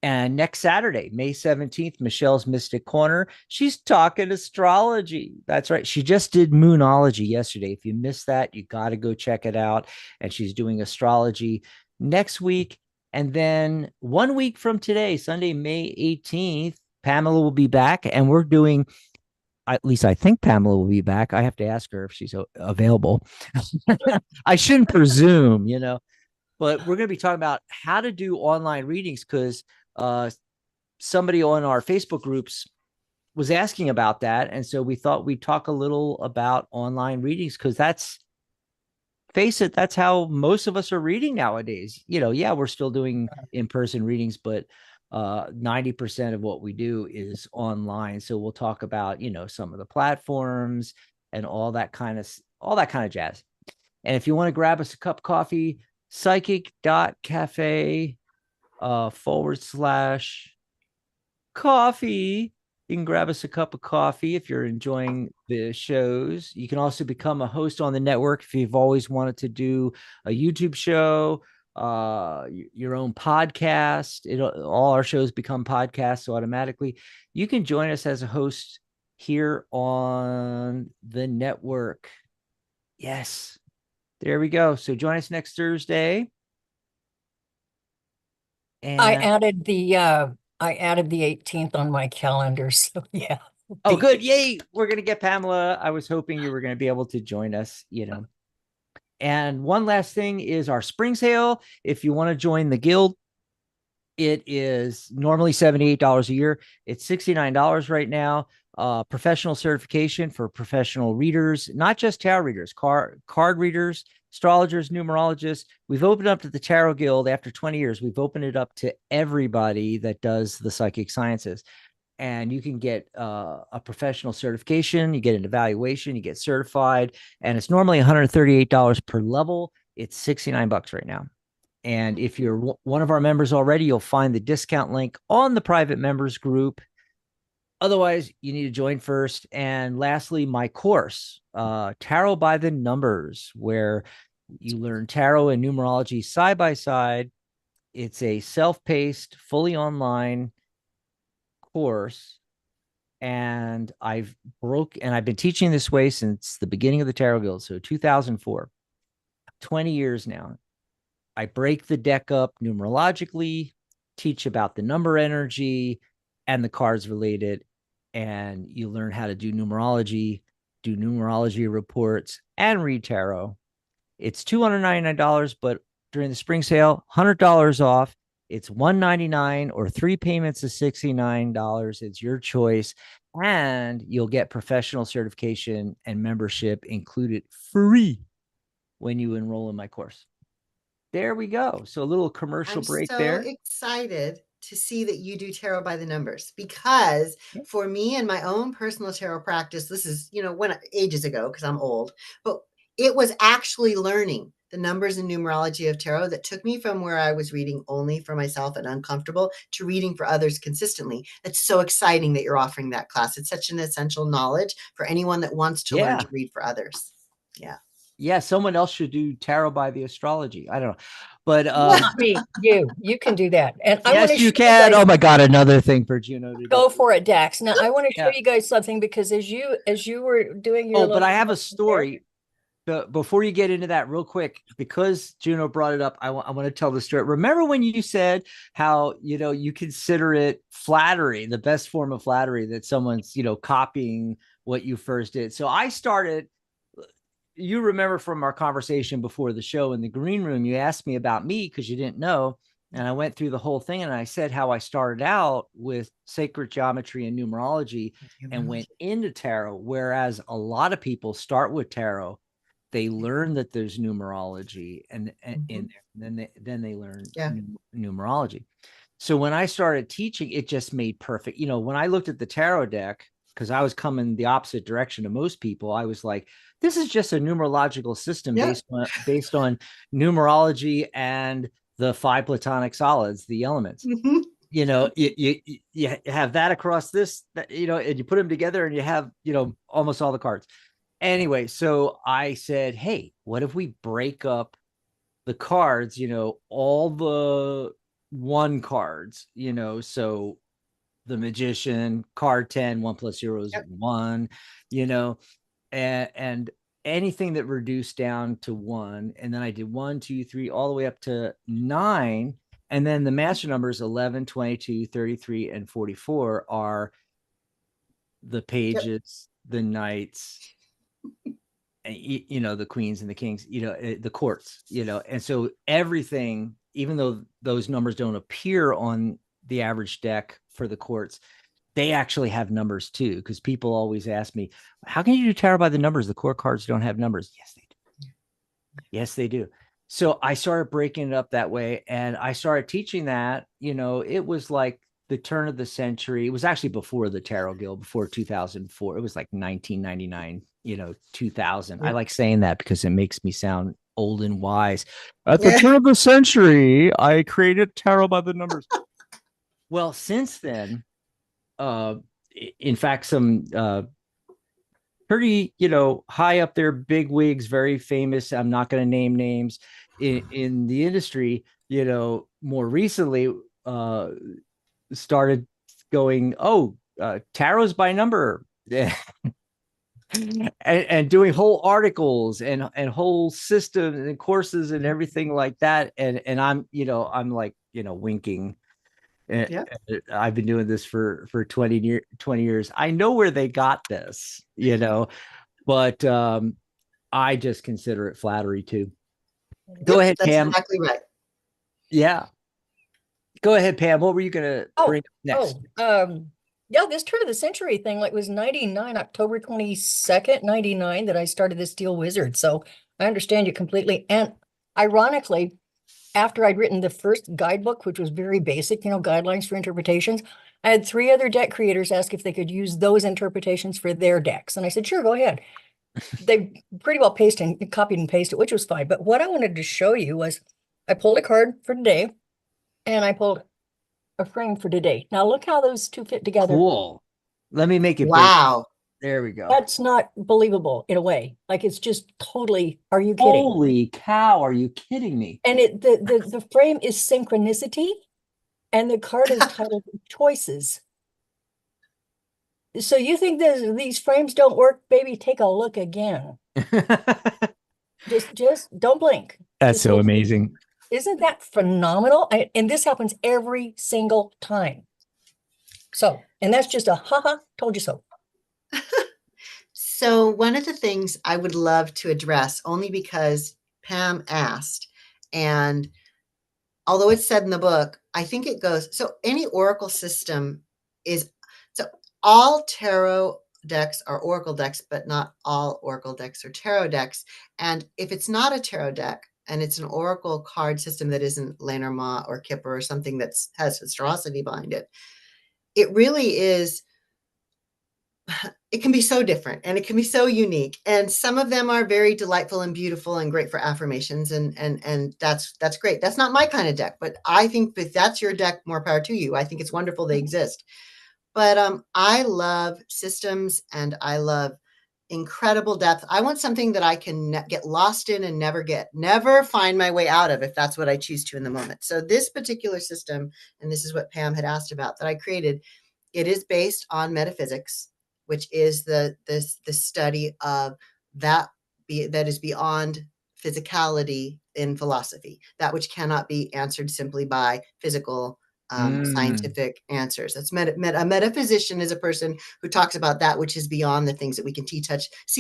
And next Saturday, May 17th, Michelle's Mystic Corner. She's talking astrology. That's right. She just did Moonology yesterday. If you missed that, you got to go check it out. And she's doing astrology next week. And then 1 week from today, Sunday, May 18th, Pamela will be back. And we're doing, at least I think Pamela will be back. I have to ask her if she's available. I shouldn't presume, but we're going to be talking about how to do online readings, because somebody on our Facebook groups was asking about that. And so we thought we'd talk a little about online readings, because face it, that's how most of us are reading nowadays. Yeah, we're still doing in-person readings, but 90% of what we do is online. So we'll talk about, some of the platforms and all that kind of jazz. And if you want to grab us a cup of coffee, psychic.cafe /coffee. You can grab us a cup of coffee if you're enjoying the shows. You can also become a host on the network if you've always wanted to do a YouTube show, your own podcast. All our shows become podcasts automatically. You can join us as a host here on the network. Yes, there we go. So join us next Thursday. And I added the 18th on my calendar. So yeah. oh, good. Yay. We're going to get Pamela. I was hoping you were going to be able to join us, And one last thing is our spring sale. If you want to join the guild, it is normally $78 a year. It's $69 right now. Professional certification for professional readers, not just tarot readers, card readers, astrologers, numerologists. We've opened up to the Tarot Guild after 20 years. We've opened it up to everybody that does the psychic sciences. And you can get a professional certification. You get an evaluation. You get certified. And it's normally $138 per level. It's $69 right now. And if you're one of our members already, you'll find the discount link on the private members group. Otherwise, you need to join first. And lastly, my course, Tarot by the Numbers, where you learn tarot and numerology side by side. It's a self-paced, fully online course. And I've been teaching this way since the beginning of the Tarot Guild. So 2004, 20 years now. I break the deck up numerologically, teach about the number energy and the cards related, and you learn how to do numerology reports, and read tarot. It's $299, but during the spring sale, $100 off. It's $199 or 3 payments of $69. It's your choice. And you'll get professional certification and membership included free when you enroll in my course. There we go. So a little commercial I'm break so there. excited to see that you do tarot by the numbers, because for me and my own personal tarot practice, this is, when ages ago, because I'm old, but it was actually learning the numbers and numerology of tarot that took me from where I was reading only for myself and uncomfortable to reading for others consistently. It's so exciting that you're offering that class. It's such an essential knowledge for anyone that wants to learn to read for others. Yeah. Yeah, someone else should do tarot by the astrology. I don't know. But Not me, you can do that. And I want to yes, you show can. guys, Oh my God, another thing for Juno to do. go for it, Dax. Now I want to show Yeah. you guys something, because as you were doing your Oh, but little I have a there, story. Before you get into that, real quick, because Juno brought it up, I want to tell the story. Remember when you said how you consider it flattery, the best form of flattery, that someone's copying what you first did. So I started. You remember from our conversation before the show in the green room, you asked me about me because you didn't know. And I went through the whole thing, and I said how I started out with sacred geometry and numerology and went into tarot. Whereas a lot of people start with tarot, they learn that there's numerology and in there, and then they learn numerology. So when I started teaching, it just made perfect. When I looked at the tarot deck, because I was coming the opposite direction of most people, I was like, this is just a numerological system based on numerology and the 5 platonic solids, the elements. You have that across this, and you put them together and you have, almost all the cards. Anyway, so I said, hey, what if we break up the cards, all the one cards, so the magician, card 10, 1 plus 0 is 1, and anything that reduced down to 1. And then I did 1, 2, 3, all the way up to 9. And then the master numbers 11, 22, 33, and 44 are the pages, the knights, the queens and the kings, the courts, and so everything, even though those numbers don't appear on the average deck for the courts, they actually have numbers too. Because people always ask me, how can you do tarot by the numbers? The core cards don't have numbers. Yes, they do. Yes, they do. So I started breaking it up that way, and I started teaching that. It was like the turn of the century. It was actually before the Tarot Guild, before 2004. It was like 1999, 2000. I like saying that because it makes me sound old and wise. At the turn of the century, I created tarot by the numbers. Well, since then, in fact, some pretty, high up there, big wigs, very famous, I'm not going to name names, in the industry, more recently started going, tarot's by number. and doing whole articles and whole systems and courses and everything like that. And I'm like, winking. I've been doing this for 20 years. I know where they got this, but I just consider it flattery too. Go ahead, that's Pam. exactly right. Yeah. Go ahead, Pam. What were you going to bring up next? Yeah, this turn of the century thing, like, was 99, October 22nd, 99, that I started this Steel Wizard. So I understand you completely. And ironically, after I'd written the first guidebook, which was very basic, guidelines for interpretations, I had 3 other deck creators ask if they could use those interpretations for their decks. And I said, sure, go ahead. They pretty well copied and pasted, which was fine. But what I wanted to show you was, I pulled a card for today, and I pulled a frame for today. Now look how those two fit together. Cool. Let me make it wow. big. There we go. That's not believable in a way. Like, it's just totally, are you kidding? Holy cow, are you kidding me? And the frame is synchronicity, and the card is titled Choices. So you think these frames don't work, baby? Take a look again. Just don't blink. That's just so amazing. Isn't that phenomenal? And this happens every single time. So, and that's just a haha, told you so. So one of the things I would love to address, only because Pam asked, and although it's said in the book, I think it goes, so any oracle system is, so all tarot decks are oracle decks, but not all oracle decks are tarot decks. And if it's not a tarot deck and it's an oracle card system that isn't Lenormand or Kipper or something that has astrology behind it, it really is, it can be so different and it can be so unique. And some of them are very delightful and beautiful and great for affirmations. And that's great. That's not my kind of deck, but I think if that's your deck, more power to you. I think it's wonderful they exist. But I love systems and I love incredible depth. I want something that I can get lost in and never find my way out of if that's what I choose to in the moment. So this particular system, and this is what Pam had asked about, that I created, it is based on metaphysics, which is the study of that is beyond physicality in philosophy, that which cannot be answered simply by physical scientific answers. That's a metaphysician is a person who talks about that which is beyond the things that we can see,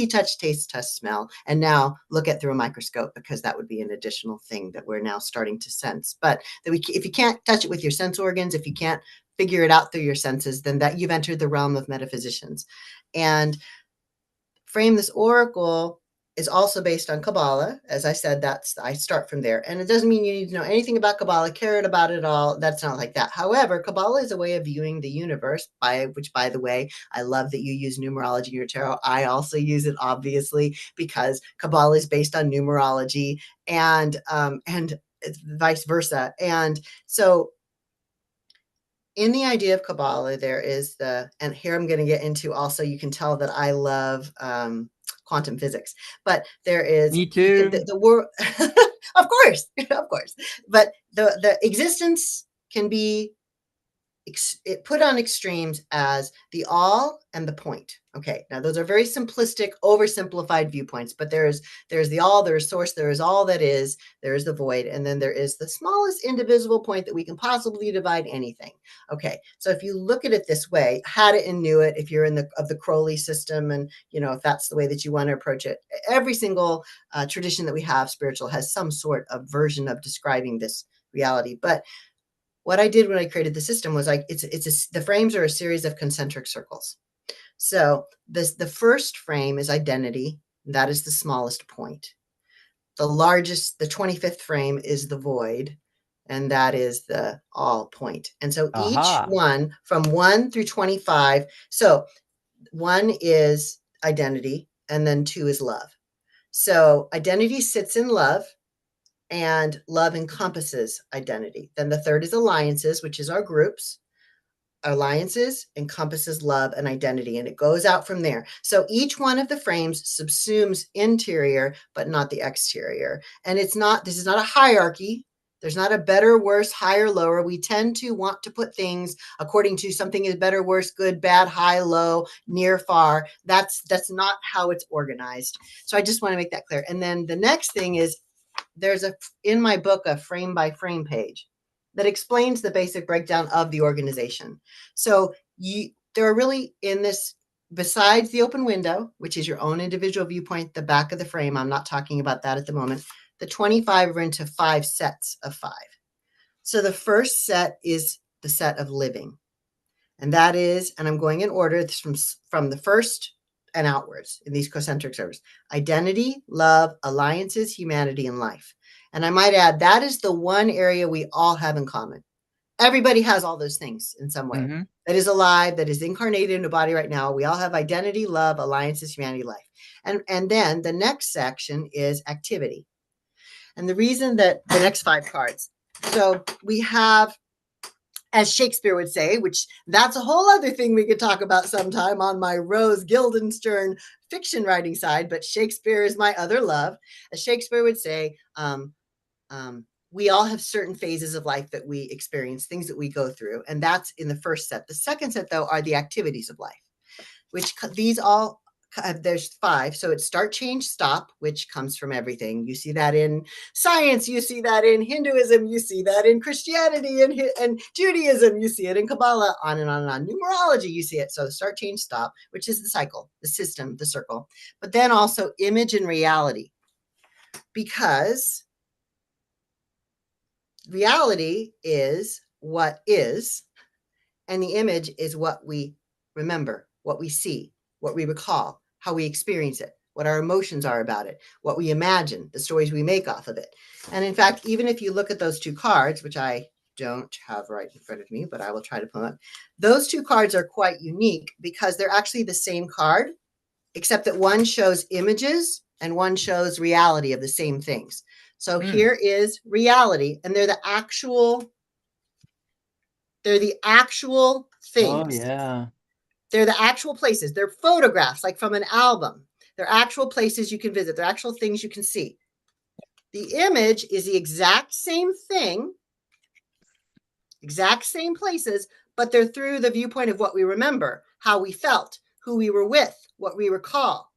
touch, taste, touch, smell, and now look at through a microscope, because that would be an additional thing that we're now starting to sense. But that if you can't touch it with your sense organs, if you can't figure it out through your senses, then that you've entered the realm of metaphysicians. And Frame This Oracle is also based on Kabbalah. As I said, I start from there. And it doesn't mean you need to know anything about Kabbalah, care about it all. That's not like that. However, Kabbalah is a way of viewing the universe, which, by the way, I love that you use numerology in your tarot. I also use it, obviously, because Kabbalah is based on numerology and vice versa. And so in the idea of Kabbalah, there is and here I'm going to get into also, you can tell that I love quantum physics, but there is Me too. the world, of course, of course, but the existence can be put on extremes as the all and the point. Okay, now those are very simplistic, oversimplified viewpoints, but there's the all, there's source, there is all that is, there is the void, and then there is the smallest indivisible point that we can possibly divide anything. Okay, so if you look at it this way, had it and knew it, if you're in the Crowley system, and if that's the way that you want to approach it, every single tradition that we have, spiritual, has some sort of version of describing this reality. But what I did when I created the system was the frames are a series of concentric circles. So the first frame is identity. That is the smallest point. The largest, the 25th frame, is the void, and that is the all point. And so each one from 1 through 25. So 1 is identity, and then 2 is love. So identity sits in love, and love encompasses identity. Then the third is alliances, which is our groups. Alliances encompasses love and identity, and it goes out from there. So each one of the frames subsumes interior, but not the exterior. And this is not a hierarchy. There's not a better, worse, higher, lower. We tend to want to put things according to something is better, worse, good, bad, high, low, near, far. That's not how it's organized. So I just want to make that clear. And then the next thing is, there's in my book, a frame by frame page that explains the basic breakdown of the organization. So there are really, in this, besides the open window, which is your own individual viewpoint, the back of the frame, I'm not talking about that at the moment. The 25 are into 5 sets of 5. So the first set is the set of living. And that is, and I'm going in order, from the first and outwards in these concentric circles: identity, love, alliances, humanity, and life. And I might add, that is the one area we all have in common. Everybody has all those things in some way. Mm-hmm. That is alive, that is incarnated in a body right now. We all have identity, love, alliances, humanity, life. And then the next section is activity. And the reason that the next 5 cards, so we have, as Shakespeare would say, which that's a whole other thing we could talk about sometime on my Rose Guildenstern fiction writing side, but Shakespeare is my other love. As Shakespeare would say, we all have certain phases of life that we experience, things that we go through, and that's in the first set. The second set, though, are the activities of life, which these all, there's 5. So it's start, change, stop, which comes from everything. You see that in science, you see that in Hinduism, you see that in Christianity and Judaism, you see it in Kabbalah, on and on and on. Numerology, you see it. So start, change, stop, which is the cycle, the system, the circle. But then also image and reality, because reality is what is, and the image is what we remember, what we see, what we recall, how we experience it, what our emotions are about it, what we imagine, the stories we make off of it. And in fact, even if you look at those two cards, which I don't have right in front of me, but I will try to pull them up, those two cards are quite unique because they're actually the same card, except that one shows images and one shows reality of the same things. So here is reality, and they're the actual things. Oh, yeah. They're the actual places. They're photographs, like from an album. They're actual places you can visit. They're actual things you can see. The image is the exact same thing, exact same places, but they're through the viewpoint of what we remember, how we felt, who we were with, what we recall.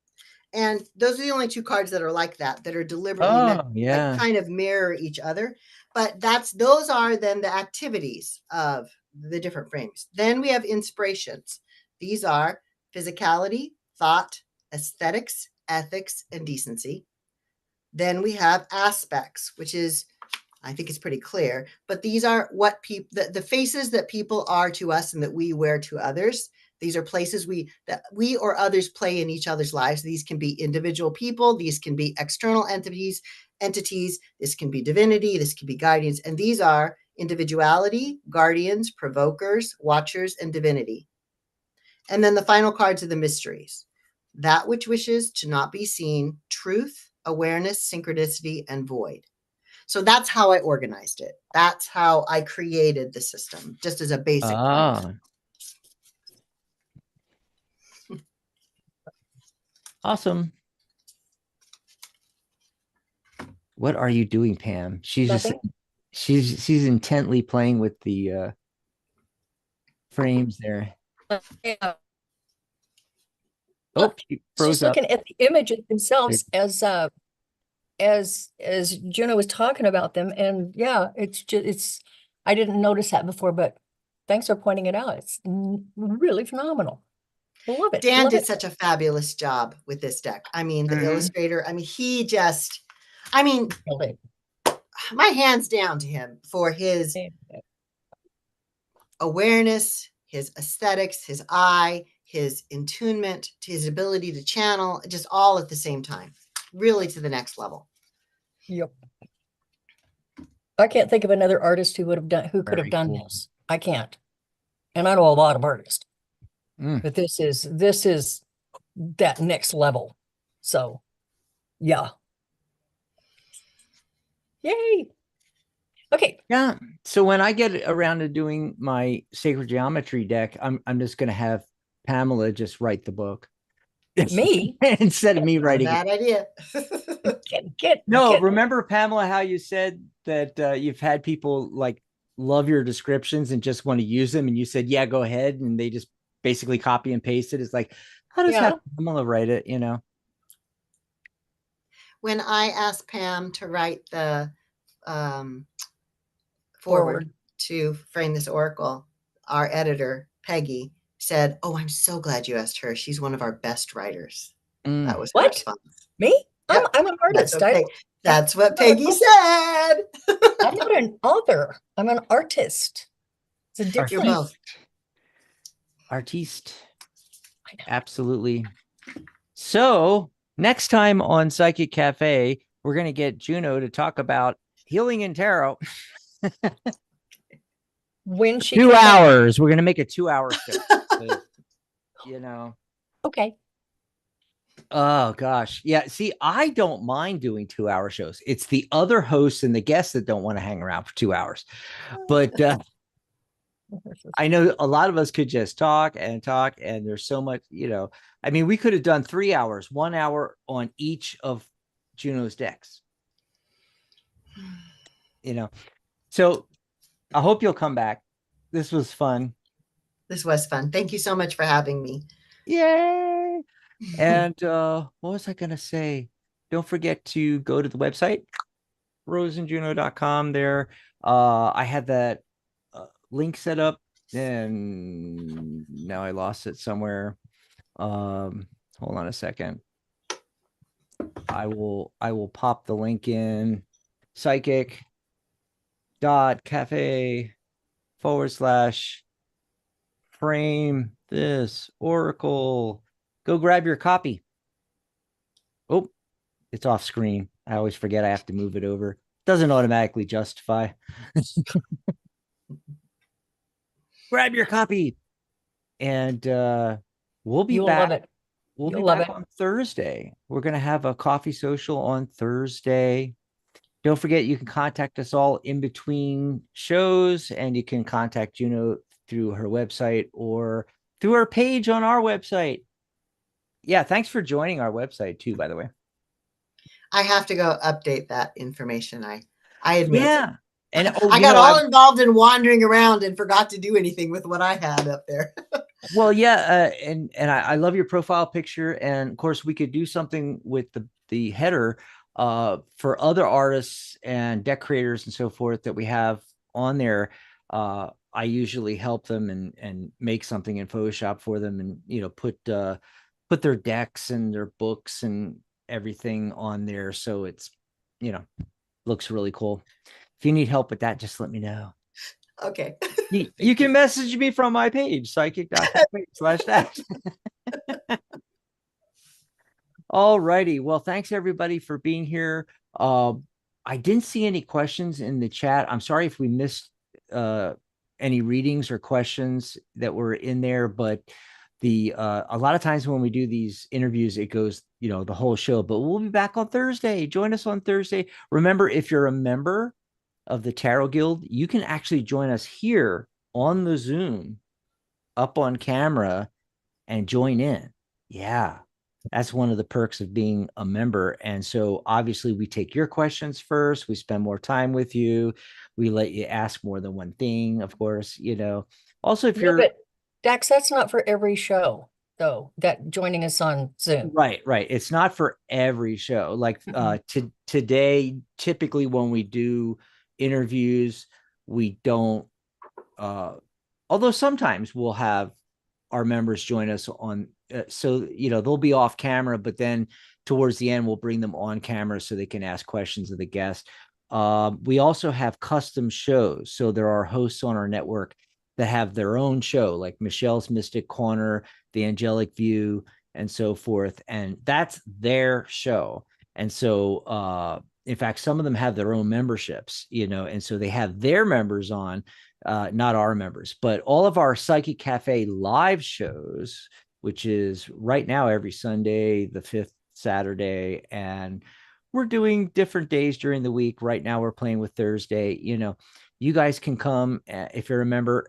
And those are the only two cards that are like that are deliberately meant like kind of mirror each other. But those are then the activities of the different frames. Then we have inspirations. These are physicality, thought, aesthetics, ethics, and decency. Then we have aspects, which is, I think it's pretty clear, but these are what people, the faces that people are to us and that we wear to others. These are places that we or others play in each other's lives. These can be individual people. These can be external entities. This can be divinity. This can be guardians. And these are individuality, guardians, provokers, watchers, and divinity. And then the final cards are the mysteries. That which wishes to not be seen, truth, awareness, synchronicity, and void. So that's how I organized it. That's how I created the system, just as a basic point. Awesome. What are you doing, Pam? She's intently playing with the frames there. Yeah. Oh, she froze just looking at the images themselves as Juno was talking about them. And yeah, I didn't notice that before, but thanks for pointing it out. It's really phenomenal. I love it. Dan did such a fabulous job with this deck. I mean, the illustrator, I mean, my hands down to him for his awareness, his aesthetics, his eye, his attunement, his ability to channel, just all at the same time, really to the next level. Yep. I can't think of another artist who could have done this. I can't. And I know a lot of artists. But this is that next level. So yeah. Yay. Okay. Yeah. So when I get around to doing my sacred geometry deck, I'm just gonna have Pamela just write the book. Me? Instead of me writing it. Bad idea. Remember, Pamela, how you said that you've had people like love your descriptions and just want to use them, and you said, yeah, go ahead, and they just basically copy and paste it. It's like, how does have Pamela write it, you know? When I asked Pam to write the forward to frame this oracle, our editor, Peggy, said, oh, I'm so glad you asked her. She's one of our best writers. That was her response. Me? Yep. I'm an artist. That's what Peggy said. I'm not an author. I'm an artist. It's a different. You're both. Artiste. Absolutely. So next time on Psychic Cafe, we're going to get Juno to talk about healing in tarot. When she 2 hours. We're going to make a 2-hour show. You know. Okay. Oh gosh. Yeah. See, I don't mind doing 2-hour shows. It's the other hosts and the guests that don't want to hang around for 2 hours. But I know a lot of us could just talk, and there's so much, you know. I mean, we could have done 3 hours, 1 hour on each of Juno's decks. You know. So I hope you'll come back. This was fun. This was fun. Thank you so much for having me. Yay. And what was I gonna say? Don't forget to go to the website, roseandjuno.com. There, I had that link set up, and now I lost it somewhere. Hold on a second. I will pop the link in. Psychic sycacaf.cafe/frame this oracle. Go grab your copy. Oh, it's off screen. I always forget I have to move it over. Doesn't automatically justify. Grab your copy. And we'll be You will love back. it. We'll be You'll love back it. on Thursday. We're going to have a coffee social on Thursday. Don't forget, you can contact us all in between shows, and you can contact Juno through her website or through her page on our website. Yeah, thanks for joining our website too, by the way. I have to go update that information. I admit. Yeah. And I got all involved in wandering around and forgot to do anything with what I had up there. well, yeah, and I love your profile picture, and of course we could do something with the header for other artists and deck creators and so forth that we have on there. I usually help them and make something in Photoshop for them, and put their decks and their books and everything on there, so it's looks really cool. If you need help with that, just let me know. Okay. You can message me from my page, psychic.cafe/that. All righty. Well, thanks everybody for being here. I didn't see any questions in the chat. I'm sorry if we missed any readings or questions that were in there, but a lot of times when we do these interviews, it goes, the whole show, but we'll be back on Thursday. Join us on Thursday. Remember, if you're a member of the Tarot Guild, you can actually join us here on the Zoom up on camera and join in. Yeah, that's one of the perks of being a member. And so obviously we take your questions first. We spend more time with you. We let you ask more than one thing, of course, Also, if you're but Dax, that's not for every show, though, that joining us on Zoom. right. It's not for every show. Like today, typically when we do interviews, we don't although sometimes we'll have our members join us on so they'll be off camera, but then towards the end we'll bring them on camera so they can ask questions of the guest. We also have custom shows, so there are hosts on our network that have their own show, like Michelle's Mystic Corner, the Angelic View, and so forth, and that's their show. And so in fact, some of them have their own memberships, and so they have their members on, not our members. But all of our Psychic Cafe live shows, which is right now every Sunday, the 5th Saturday, and we're doing different days during the week. Right now we're playing with Thursday. You guys can come if you're a member.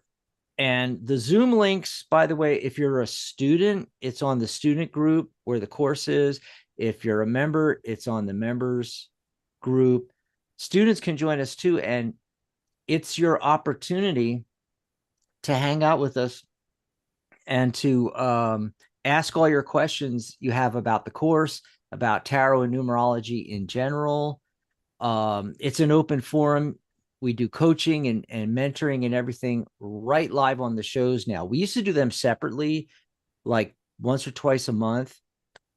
And the Zoom links, by the way, if you're a student, it's on the student group where the course is. If you're a member, it's on the members group. Students can join us too, and it's your opportunity to hang out with us and to ask all your questions you have about the course, about tarot and numerology in general. It's an open forum. We do coaching and mentoring and everything right live on the shows now. We used to do them separately, like once or twice a month,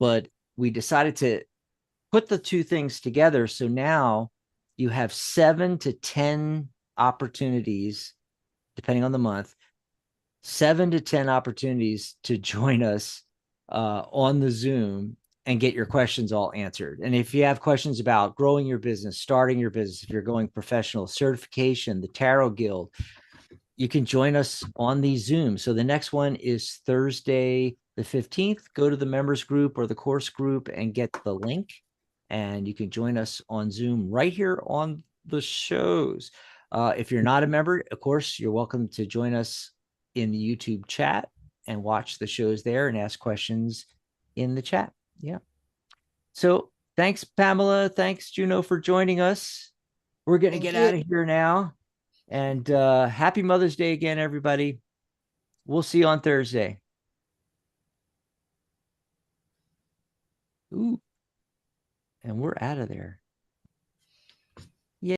but we decided to put the two things together. So now you have 7 to 10 opportunities, depending on the month, 7 to 10 opportunities to join us on the Zoom and get your questions all answered. And if you have questions about growing your business, starting your business, if you're going professional, certification, the Tarot Guild, you can join us on these Zoom. So the next one is Thursday, the 15th. Go to the members group or the course group and get the link, and you can join us on Zoom right here on the shows. If you're not a member, of course, you're welcome to join us in the YouTube chat and watch the shows there and ask questions in the chat. Yeah. So thanks, Pamela. Thanks, Juno, for joining us. We're going to get out of here now. And happy Mother's Day again, everybody. We'll see you on Thursday. Ooh. And we're out of there.